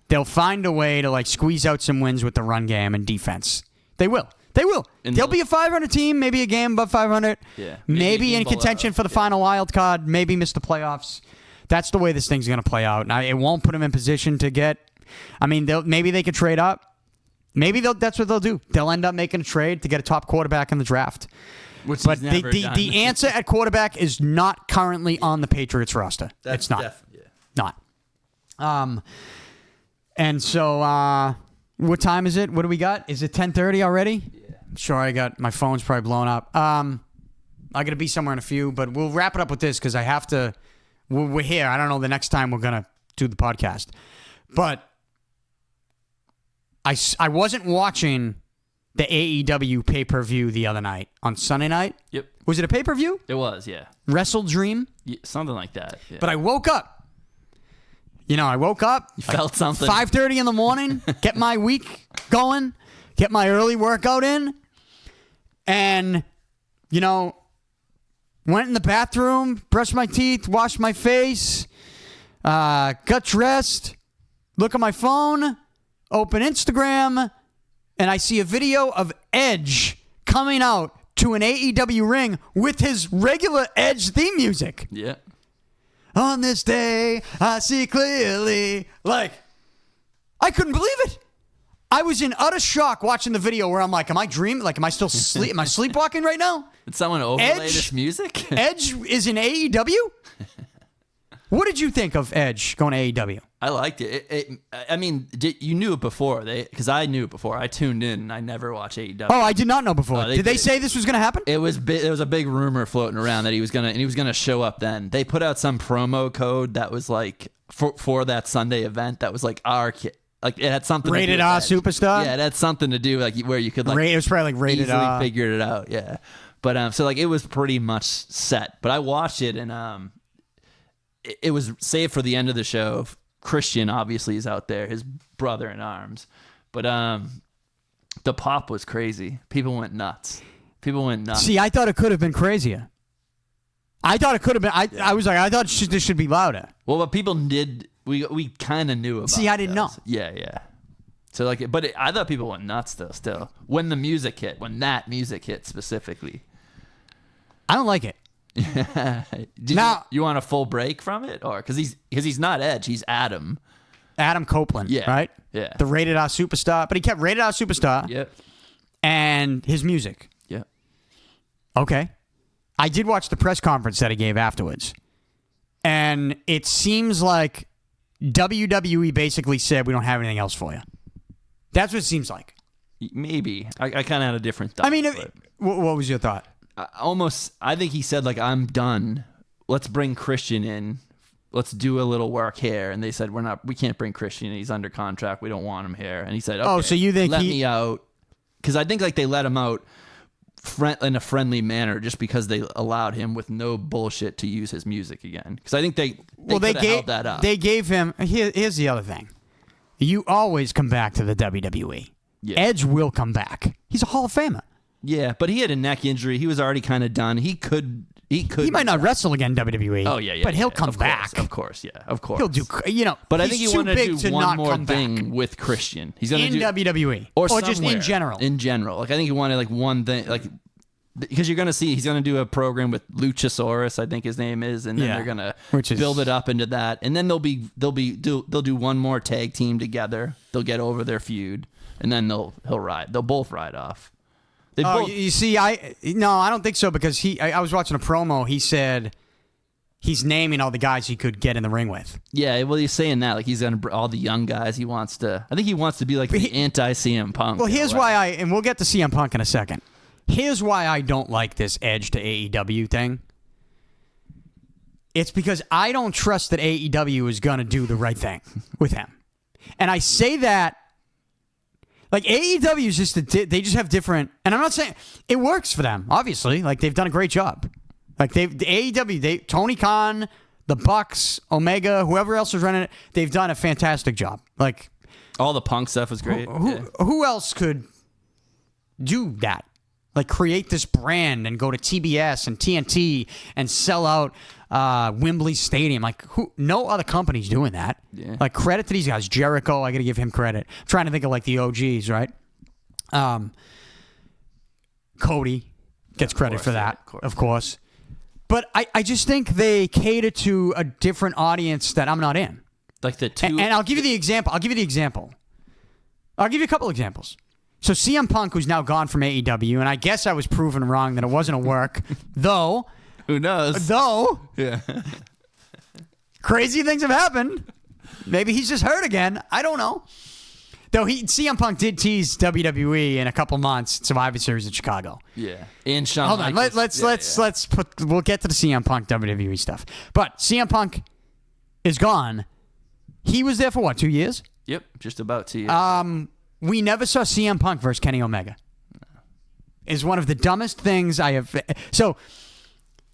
[SPEAKER 1] They'll find a way to squeeze out some wins with the run game and defense. They will. They will. They'll be a 500 team, maybe a game above 500.
[SPEAKER 2] Yeah.
[SPEAKER 1] Maybe in contention for the final wild card, maybe miss the playoffs. That's the way this thing's going to play out. Now, it won't put them in position to get. I mean, maybe they could trade up. Maybe that's what they'll do. They'll end up making a trade to get a top quarterback in the draft.
[SPEAKER 2] But
[SPEAKER 1] the answer at quarterback is not currently on the Patriots roster. It's not. Not. And so, what time is it? What do we got? Is it 10:30 already? Yeah. Sure, my phone's probably blown up. I got to be somewhere in a few, but we'll wrap it up with this because I have to. We're here. I don't know the next time we're gonna do the podcast, but I wasn't watching the AEW pay-per-view the other night on Sunday night.
[SPEAKER 2] Yep.
[SPEAKER 1] Was it a pay-per-view?
[SPEAKER 2] It was, yeah.
[SPEAKER 1] Wrestle Dream?
[SPEAKER 2] Yeah, something like that. Yeah.
[SPEAKER 1] But I woke up. I woke up.
[SPEAKER 2] You felt something.
[SPEAKER 1] 5:30 in the morning, get my week going, get my early workout in, and, went in the bathroom, brushed my teeth, washed my face, got dressed, look at my phone, open Instagram, and I see a video of Edge coming out to an AEW ring with his regular Edge theme music.
[SPEAKER 2] Yeah.
[SPEAKER 1] On this day, I see clearly. I couldn't believe it. I was in utter shock watching the video where I'm like, am I dreaming? Am I still sleep? Am I sleepwalking right now?
[SPEAKER 2] Did someone overlay this music?
[SPEAKER 1] Edge is in AEW? What did you think of Edge going to AEW?
[SPEAKER 2] I liked it. I mean, you knew it before, because I knew it before. I tuned in and I never watched AEW.
[SPEAKER 1] Oh, I did not know before. Did they say this was going to happen?
[SPEAKER 2] It was a big rumor floating around that he was gonna show up then. They put out some promo code that was for that Sunday event that was our kid. It had something
[SPEAKER 1] rated
[SPEAKER 2] to do
[SPEAKER 1] R
[SPEAKER 2] with
[SPEAKER 1] superstar?
[SPEAKER 2] Yeah, it had something to do where you could
[SPEAKER 1] it was probably rated
[SPEAKER 2] easily
[SPEAKER 1] R.
[SPEAKER 2] figured it out. Yeah, but so it was pretty much set. But I watched it and it was saved for the end of the show. Christian obviously is out there, his brother in arms, but the pop was crazy. People went nuts.
[SPEAKER 1] See, I thought it could have been crazier. I thought it could have been. I was like, I thought this should be louder.
[SPEAKER 2] Well, what people did, we kind of knew about.
[SPEAKER 1] See, I didn't know.
[SPEAKER 2] Yeah. So I thought people went nuts though. Still, when that music hit specifically,
[SPEAKER 1] I don't like it.
[SPEAKER 2] You want a full break from it, or because he's not Edge, he's Adam
[SPEAKER 1] Copeland,
[SPEAKER 2] yeah,
[SPEAKER 1] right?
[SPEAKER 2] Yeah,
[SPEAKER 1] the rated R superstar, but he kept rated R superstar.
[SPEAKER 2] Yep.
[SPEAKER 1] And his music.
[SPEAKER 2] Yep.
[SPEAKER 1] Okay, I did watch the press conference that he gave afterwards, and it seems like WWE basically said we don't have anything else for you. That's what it seems like.
[SPEAKER 2] Maybe. I kind of had a different thought.
[SPEAKER 1] I mean, what was your thought?
[SPEAKER 2] I think he said, like, I'm done. Let's bring Christian in. Let's do a little work here. And they said, we can't bring Christian. He's under contract. We don't want him here. And he said, okay,
[SPEAKER 1] so you think
[SPEAKER 2] let me out. Because I think, like, they let him out in a friendly manner just because they allowed him with no bullshit to use his music again. Because I think they held that up.
[SPEAKER 1] They gave him... Here's the other thing. You always come back to the WWE. Yeah. Edge will come back. He's a Hall of Famer.
[SPEAKER 2] Yeah, but he had a neck injury. He was already kind of done. He might not
[SPEAKER 1] wrestle again WWE.
[SPEAKER 2] Oh yeah,
[SPEAKER 1] but he'll come back.
[SPEAKER 2] Of course.
[SPEAKER 1] He'll do.
[SPEAKER 2] But I think he wanted to do one more thing with Christian. He's going to do
[SPEAKER 1] WWE or just in general.
[SPEAKER 2] In general, like I think he wanted like one thing, like because you're going to see he's going to do a program with Luchasaurus, I think his name is, and then they're going to build it up into that, and then they'll do one more tag team together. They'll get over their feud, and then they'll both ride off.
[SPEAKER 1] You see, I don't think so because I was watching a promo. He said he's naming all the guys he could get in the ring with.
[SPEAKER 2] Yeah, well, he's saying that like he's gonna all the young guys. I think he wants to be like the anti CM Punk.
[SPEAKER 1] Well, here's why and we'll get to CM Punk in a second. Here's why I don't like this Edge to AEW thing. It's because I don't trust that AEW is gonna do the right thing with him, and I say that. Like AEW is they just have different, and I'm not saying it works for them. Obviously, like they've done a great job. Like AEW, Tony Khan, the Bucks, Omega, whoever else is running it, they've done a fantastic job. Like
[SPEAKER 2] all the Punk stuff was great.
[SPEAKER 1] Who else could do that? Like create this brand and go to TBS and TNT and sell out Wembley Stadium. Like no other company's doing that. Yeah. Like credit to these guys. Jericho, I got to give him credit. I'm trying to think of like the OGs, right? Cody gets credit for that, of course. But I just think they cater to a different audience that I'm not in.
[SPEAKER 2] Like the two.
[SPEAKER 1] And I'll give you the example. I'll give you a couple examples. So CM Punk, who's now gone from AEW, and I guess I was proven wrong that it wasn't a work, though.
[SPEAKER 2] Who knows?
[SPEAKER 1] Yeah. Crazy things have happened. Maybe he's just hurt again. I don't know. Though CM Punk did tease WWE in a couple months at Survivor Series in Chicago.
[SPEAKER 2] Yeah. And Shawn
[SPEAKER 1] Hold on. We'll get to the CM Punk WWE stuff. But CM Punk is gone. He was there for what, 2 years?
[SPEAKER 2] Yep, just about 2 years.
[SPEAKER 1] We never saw CM Punk versus Kenny Omega. Is one of the dumbest things I have. So,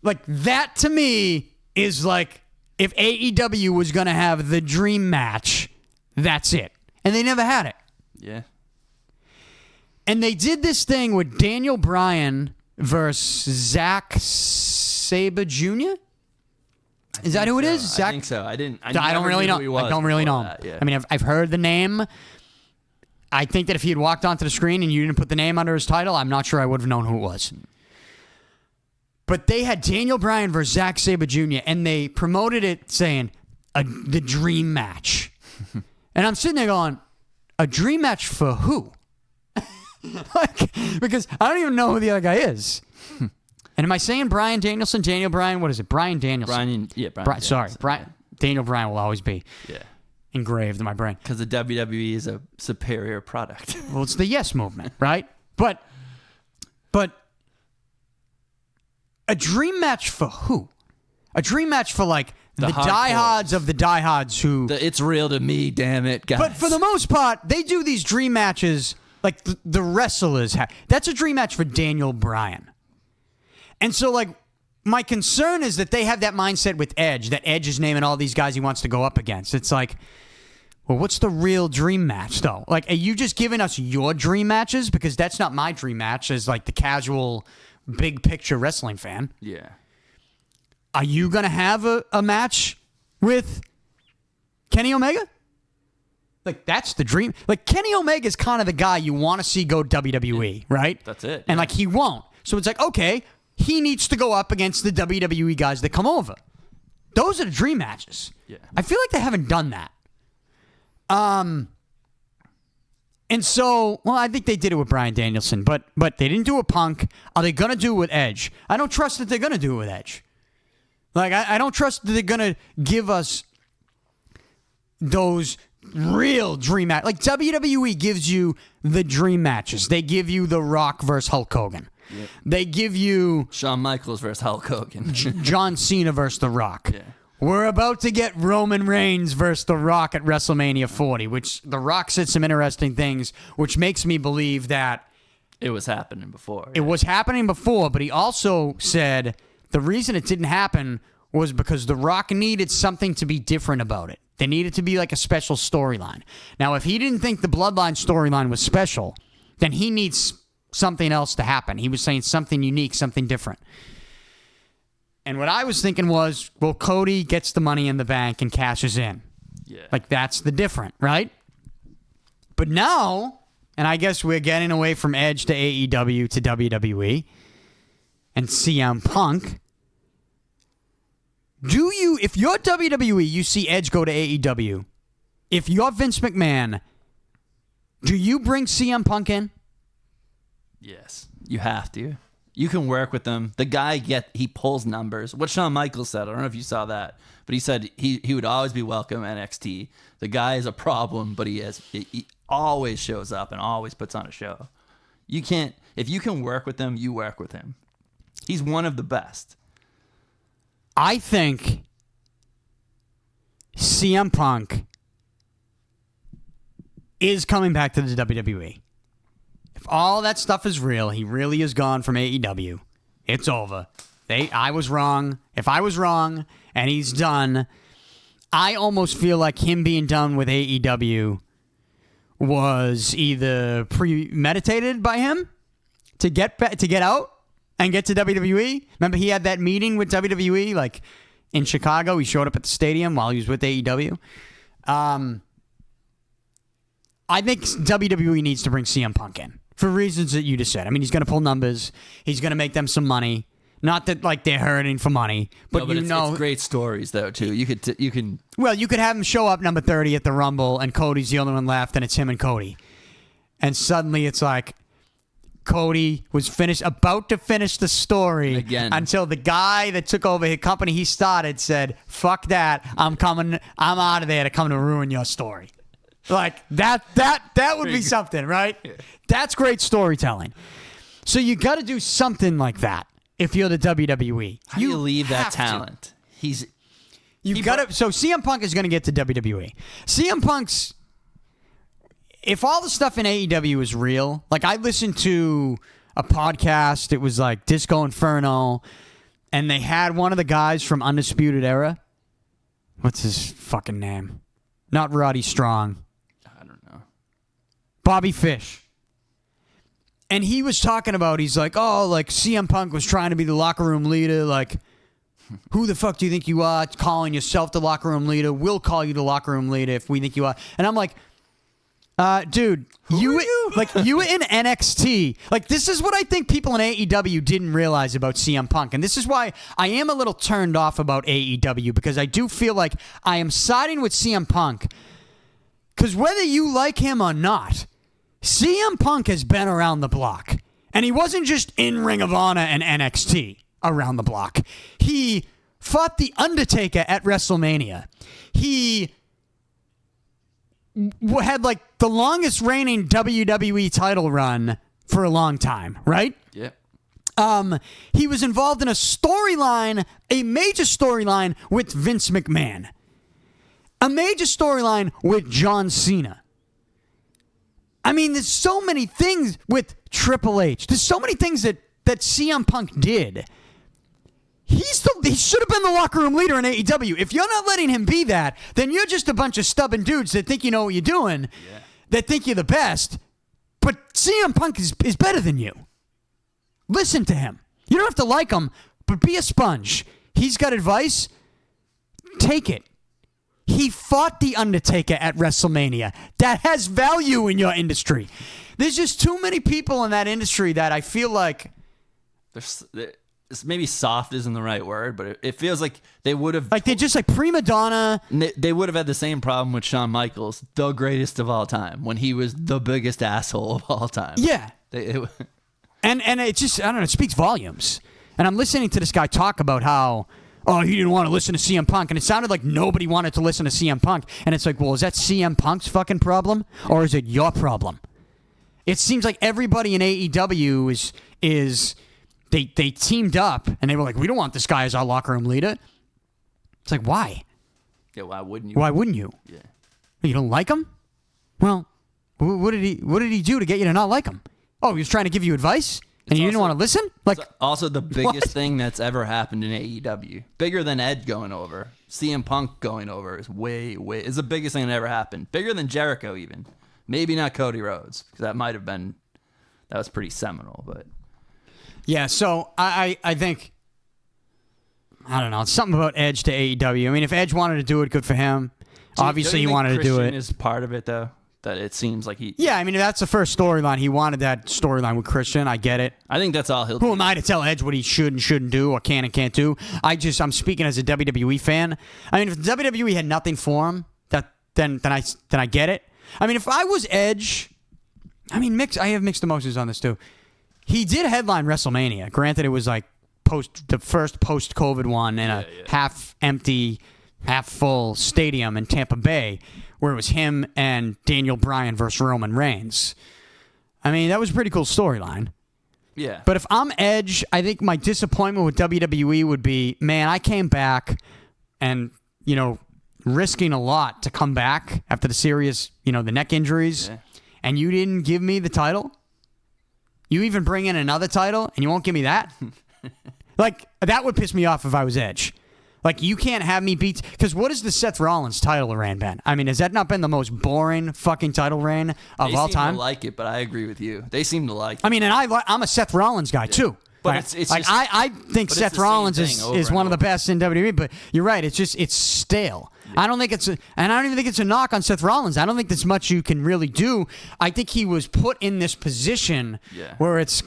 [SPEAKER 1] like, that to me is like if AEW was going to have the dream match, that's it. And they never had it.
[SPEAKER 2] Yeah.
[SPEAKER 1] And they did this thing with Daniel Bryan versus Zack Sabre Jr. Is that who it is?
[SPEAKER 2] I think so. I don't
[SPEAKER 1] really know. I don't really know.
[SPEAKER 2] Yeah.
[SPEAKER 1] I mean, I've heard the name. I think that if he had walked onto the screen and you didn't put the name under his title, I'm not sure I would have known who it was. But they had Daniel Bryan versus Zack Sabre Jr., and they promoted it saying the dream match. And I'm sitting there going, a dream match for who? Because I don't even know who the other guy is. And am I saying Bryan Danielson, Daniel Bryan? What is it? Bryan Danielson.
[SPEAKER 2] Bryan.
[SPEAKER 1] Sorry. Daniel Bryan will always be.
[SPEAKER 2] Yeah.
[SPEAKER 1] Engraved in my brain.
[SPEAKER 2] Because the WWE is a superior product.
[SPEAKER 1] Well, it's the yes movement, right? But a dream match for who? A dream match for like the diehards of the diehards who...
[SPEAKER 2] It's real to me, damn it, guys.
[SPEAKER 1] But for the most part, they do these dream matches like the wrestlers have. That's a dream match for Daniel Bryan. And so like my concern is that they have that mindset with Edge, that Edge is naming all these guys he wants to go up against. It's like... Well, what's the real dream match, though? Like, are you just giving us your dream matches? Because that's not my dream match as, like, the casual, big-picture wrestling fan.
[SPEAKER 2] Yeah.
[SPEAKER 1] Are you going to have a match with Kenny Omega? Like, that's the dream. Like, Kenny Omega is kind of the guy you want to see go WWE, right?
[SPEAKER 2] That's it.
[SPEAKER 1] And, like, he won't. So it's like, okay, he needs to go up against the WWE guys that come over. Those are the dream matches.
[SPEAKER 2] Yeah.
[SPEAKER 1] I feel like they haven't done that. And so, well, I think they did it with Bryan Danielson, but they didn't do it with Punk. Are they going to do it with Edge? I don't trust that they're going to do it with Edge. Like, I don't trust that they're going to give us those real dream match. Like WWE gives you the dream matches. They give you The Rock versus Hulk Hogan. Yep. They give you
[SPEAKER 2] Shawn Michaels versus Hulk Hogan.
[SPEAKER 1] John Cena versus The Rock.
[SPEAKER 2] Yeah.
[SPEAKER 1] We're about to get Roman Reigns versus The Rock at WrestleMania 40, which The Rock said some interesting things, which makes me believe that
[SPEAKER 2] it was happening before.
[SPEAKER 1] It was happening before, but he also said the reason it didn't happen was because The Rock needed something to be different about it. There needed to be like a special storyline. Now, if he didn't think the Bloodline storyline was special, then he needs something else to happen. He was saying something unique, something different. And what I was thinking was, well, Cody gets the money in the bank and cashes in.
[SPEAKER 2] Yeah.
[SPEAKER 1] Like, that's the different, right? But now, and I guess we're getting away from Edge to AEW to WWE and CM Punk. If you're WWE, you see Edge go to AEW. If you're Vince McMahon, do you bring CM Punk in?
[SPEAKER 2] Yes, you have to. You can work with them. The guy he pulls numbers. What Shawn Michaels said, I don't know if you saw that, but he said he would always be welcome at NXT. The guy is a problem, but he always shows up and always puts on a show. If you can work with him, you work with him. He's one of the best.
[SPEAKER 1] I think CM Punk is coming back to the WWE. If all that stuff is real, he really is gone from AEW. It's over. I was wrong. If I was wrong and he's done, I almost feel like him being done with AEW was either premeditated by him to get out and get to WWE. Remember, he had that meeting with WWE, like in Chicago. He showed up at the stadium while he was with AEW. I think WWE needs to bring CM Punk in for reasons that you just said. I mean, he's going to pull numbers. He's going to make them some money. Not that like they're hurting for money, but,
[SPEAKER 2] it's great stories though too. You can.
[SPEAKER 1] Well, you could have him show up number 30 at the Rumble, and Cody's the only one left, and it's him and Cody, and suddenly it's like Cody was about to finish the story
[SPEAKER 2] again
[SPEAKER 1] until the guy that took over his company he started said, "Fuck that! I'm out of there to come to ruin your story." Like that would be something, right? Yeah. That's great storytelling. So you got to do something like that if you're the WWE.
[SPEAKER 2] How do you leave that talent? So
[SPEAKER 1] CM Punk is going to get to WWE. CM Punk's, if all the stuff in AEW is real, like I listened to a podcast, it was like Disco Inferno, and they had one of the guys from Undisputed Era. What's his fucking name? Not Roddy Strong.
[SPEAKER 2] I don't know.
[SPEAKER 1] Bobby Fish. And he was talking about, he's like, like CM Punk was trying to be the locker room leader. Like, who the fuck do you think you are calling yourself the locker room leader? We'll call you the locker room leader if we think you are. And I'm like, dude, you were in NXT. Like, this is what I think people in AEW didn't realize about CM Punk. And this is why I am a little turned off about AEW, because I do feel like I am siding with CM Punk. Because whether you like him or not, CM Punk has been around the block. And he wasn't just in Ring of Honor and NXT around the block. He fought The Undertaker at WrestleMania. He had like the longest reigning WWE title run for a long time, right?
[SPEAKER 2] Yeah.
[SPEAKER 1] He was involved in a major storyline with Vince McMahon. A major storyline with John Cena. I mean, there's so many things with Triple H. There's so many things that CM Punk did. He should have been the locker room leader in AEW. If you're not letting him be that, then you're just a bunch of stubborn dudes that think you know what you're doing, that think you're the best. But CM Punk is better than you. Listen to him. You don't have to like him, but be a sponge. He's got advice. Take it. He fought The Undertaker at WrestleMania. That has value in your industry. There's just too many people in that industry that I feel like...
[SPEAKER 2] Maybe soft isn't the right word, but it feels like they would have...
[SPEAKER 1] Like they're just like prima donna.
[SPEAKER 2] They would have had the same problem with Shawn Michaels, the greatest of all time, when he was the biggest asshole of all time.
[SPEAKER 1] Yeah. And it just, I don't know, it speaks volumes. And I'm listening to this guy talk about how, oh, he didn't want to listen to CM Punk. And it sounded like nobody wanted to listen to CM Punk. And it's like, well, is that CM Punk's fucking problem? Or is it your problem? It seems like everybody in AEW is they teamed up and they were like, we don't want this guy as our locker room leader. It's like, why?
[SPEAKER 2] Yeah, why wouldn't you?
[SPEAKER 1] Why wouldn't you?
[SPEAKER 2] Yeah.
[SPEAKER 1] You don't like him? Well, what did he do to get you to not like him? Oh, he was trying to give you advice? And you didn't want to listen? Like,
[SPEAKER 2] also the biggest
[SPEAKER 1] what?
[SPEAKER 2] thing that's ever happened in AEW, bigger than Edge going over, CM Punk going over, is is the biggest thing that ever happened. Bigger than Jericho even. Maybe not Cody Rhodes, because that was pretty seminal. But
[SPEAKER 1] yeah, so I think, I don't know, it's something about Edge to AEW. I mean, if Edge wanted to do it, good for him. Obviously, he wanted to do it.
[SPEAKER 2] Is part of it though. That it seems like he.
[SPEAKER 1] Yeah, I mean, that's the first storyline. He wanted that storyline with Christian. I get it.
[SPEAKER 2] I think that's all he'll
[SPEAKER 1] Who
[SPEAKER 2] do.
[SPEAKER 1] am I to tell Edge what he should and shouldn't do or can and can't do? I'm speaking as a WWE fan. I mean, if WWE had nothing for him, then I get it. I mean, if I was Edge, I have mixed emotions on this too. He did headline WrestleMania. Granted, it was like the first post-COVID one in a half-empty, half-full stadium in Tampa Bay, where it was him and Daniel Bryan versus Roman Reigns. I mean, that was a pretty cool storyline.
[SPEAKER 2] Yeah.
[SPEAKER 1] But if I'm Edge, I think my disappointment with WWE would be, man, I came back and, risking a lot to come back after the serious, the neck injuries, and you didn't give me the title? You even bring in another title, and you won't give me that? Like, that would piss me off if I was Edge. Like, you can't have me beat... Because what is the Seth Rollins title reign been? I mean, has that not been the most boring fucking title reign of all time?
[SPEAKER 2] They seem to like it, but I agree with you. They seem to like it.
[SPEAKER 1] I mean, and I'm a Seth Rollins guy, too.
[SPEAKER 2] But
[SPEAKER 1] Right?
[SPEAKER 2] it's
[SPEAKER 1] like,
[SPEAKER 2] just,
[SPEAKER 1] I think
[SPEAKER 2] but
[SPEAKER 1] Seth Rollins is one of the
[SPEAKER 2] over.
[SPEAKER 1] best in WWE, but you're right. It's stale. Yeah. I don't think and I don't even think it's a knock on Seth Rollins. I don't think there's much you can really do. I think he was put in this position where it's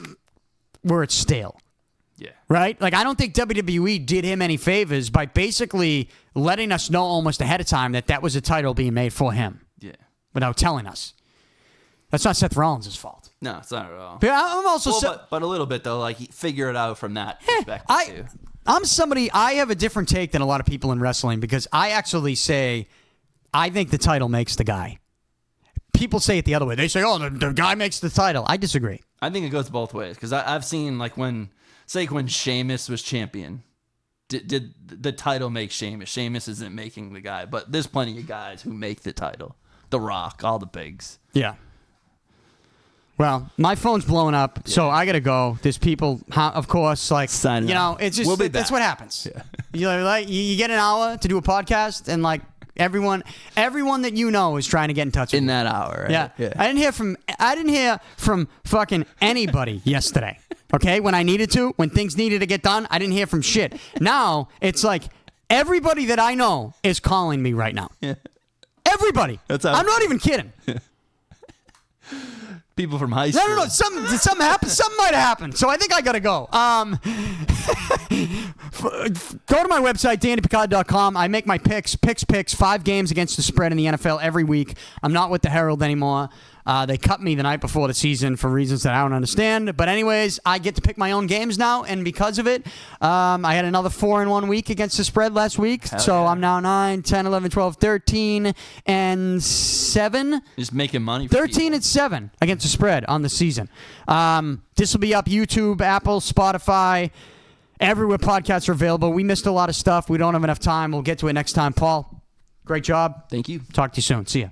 [SPEAKER 1] stale.
[SPEAKER 2] Yeah.
[SPEAKER 1] Right? Like, I don't think WWE did him any favors by basically letting us know almost ahead of time that was a title being made for him.
[SPEAKER 2] Yeah.
[SPEAKER 1] Without telling us. That's not Seth Rollins' fault.
[SPEAKER 2] No, it's not at all.
[SPEAKER 1] But I'm also...
[SPEAKER 2] but a little bit, though. Like, figure it out from that perspective, too.
[SPEAKER 1] I'm somebody... I have a different take than a lot of people in wrestling because I actually say I think the title makes the guy. People say it the other way. They say, oh, the guy makes the title. I disagree.
[SPEAKER 2] I think it goes both ways because I've seen, like, when Sheamus was champion, did the title make Sheamus? Sheamus isn't making the guy, but there's plenty of guys who make the title. The Rock, all the bigs.
[SPEAKER 1] Yeah. Well, my phone's blowing up, so I gotta go. There's people, of course, like
[SPEAKER 2] Signing off.
[SPEAKER 1] it's just
[SPEAKER 2] We'll be
[SPEAKER 1] that's
[SPEAKER 2] back.
[SPEAKER 1] what happens. Yeah. You get an hour to do a podcast, and like everyone that you know is trying to get in touch with
[SPEAKER 2] In
[SPEAKER 1] you.
[SPEAKER 2] that hour, right?
[SPEAKER 1] Yeah. I didn't hear from fucking anybody yesterday. Okay, when things needed to get done, I didn't hear from shit. Now it's like everybody that I know is calling me right now.
[SPEAKER 2] Yeah.
[SPEAKER 1] Everybody. I'm not even kidding.
[SPEAKER 2] People from high school.
[SPEAKER 1] No. Something happened. Something might have happened. So I think I gotta go. Go to my website, DannyPicard.com. I make my picks, 5 games against the spread in the NFL every week. I'm not with the Herald anymore. They cut me the night before the season for reasons that I don't understand. But anyways, I get to pick my own games now, and because of it, I had another 4 in 1 week against the spread last week. So I'm now 9, 10, 11, 12, 13, and 7.
[SPEAKER 2] Just making money.
[SPEAKER 1] 13 and 7 against the spread on the season. This will be up YouTube, Apple, Spotify, everywhere podcasts are available. We missed a lot of stuff. We don't have enough time. We'll get to it next time. Paul, great job.
[SPEAKER 2] Thank you.
[SPEAKER 1] Talk to you soon. See ya.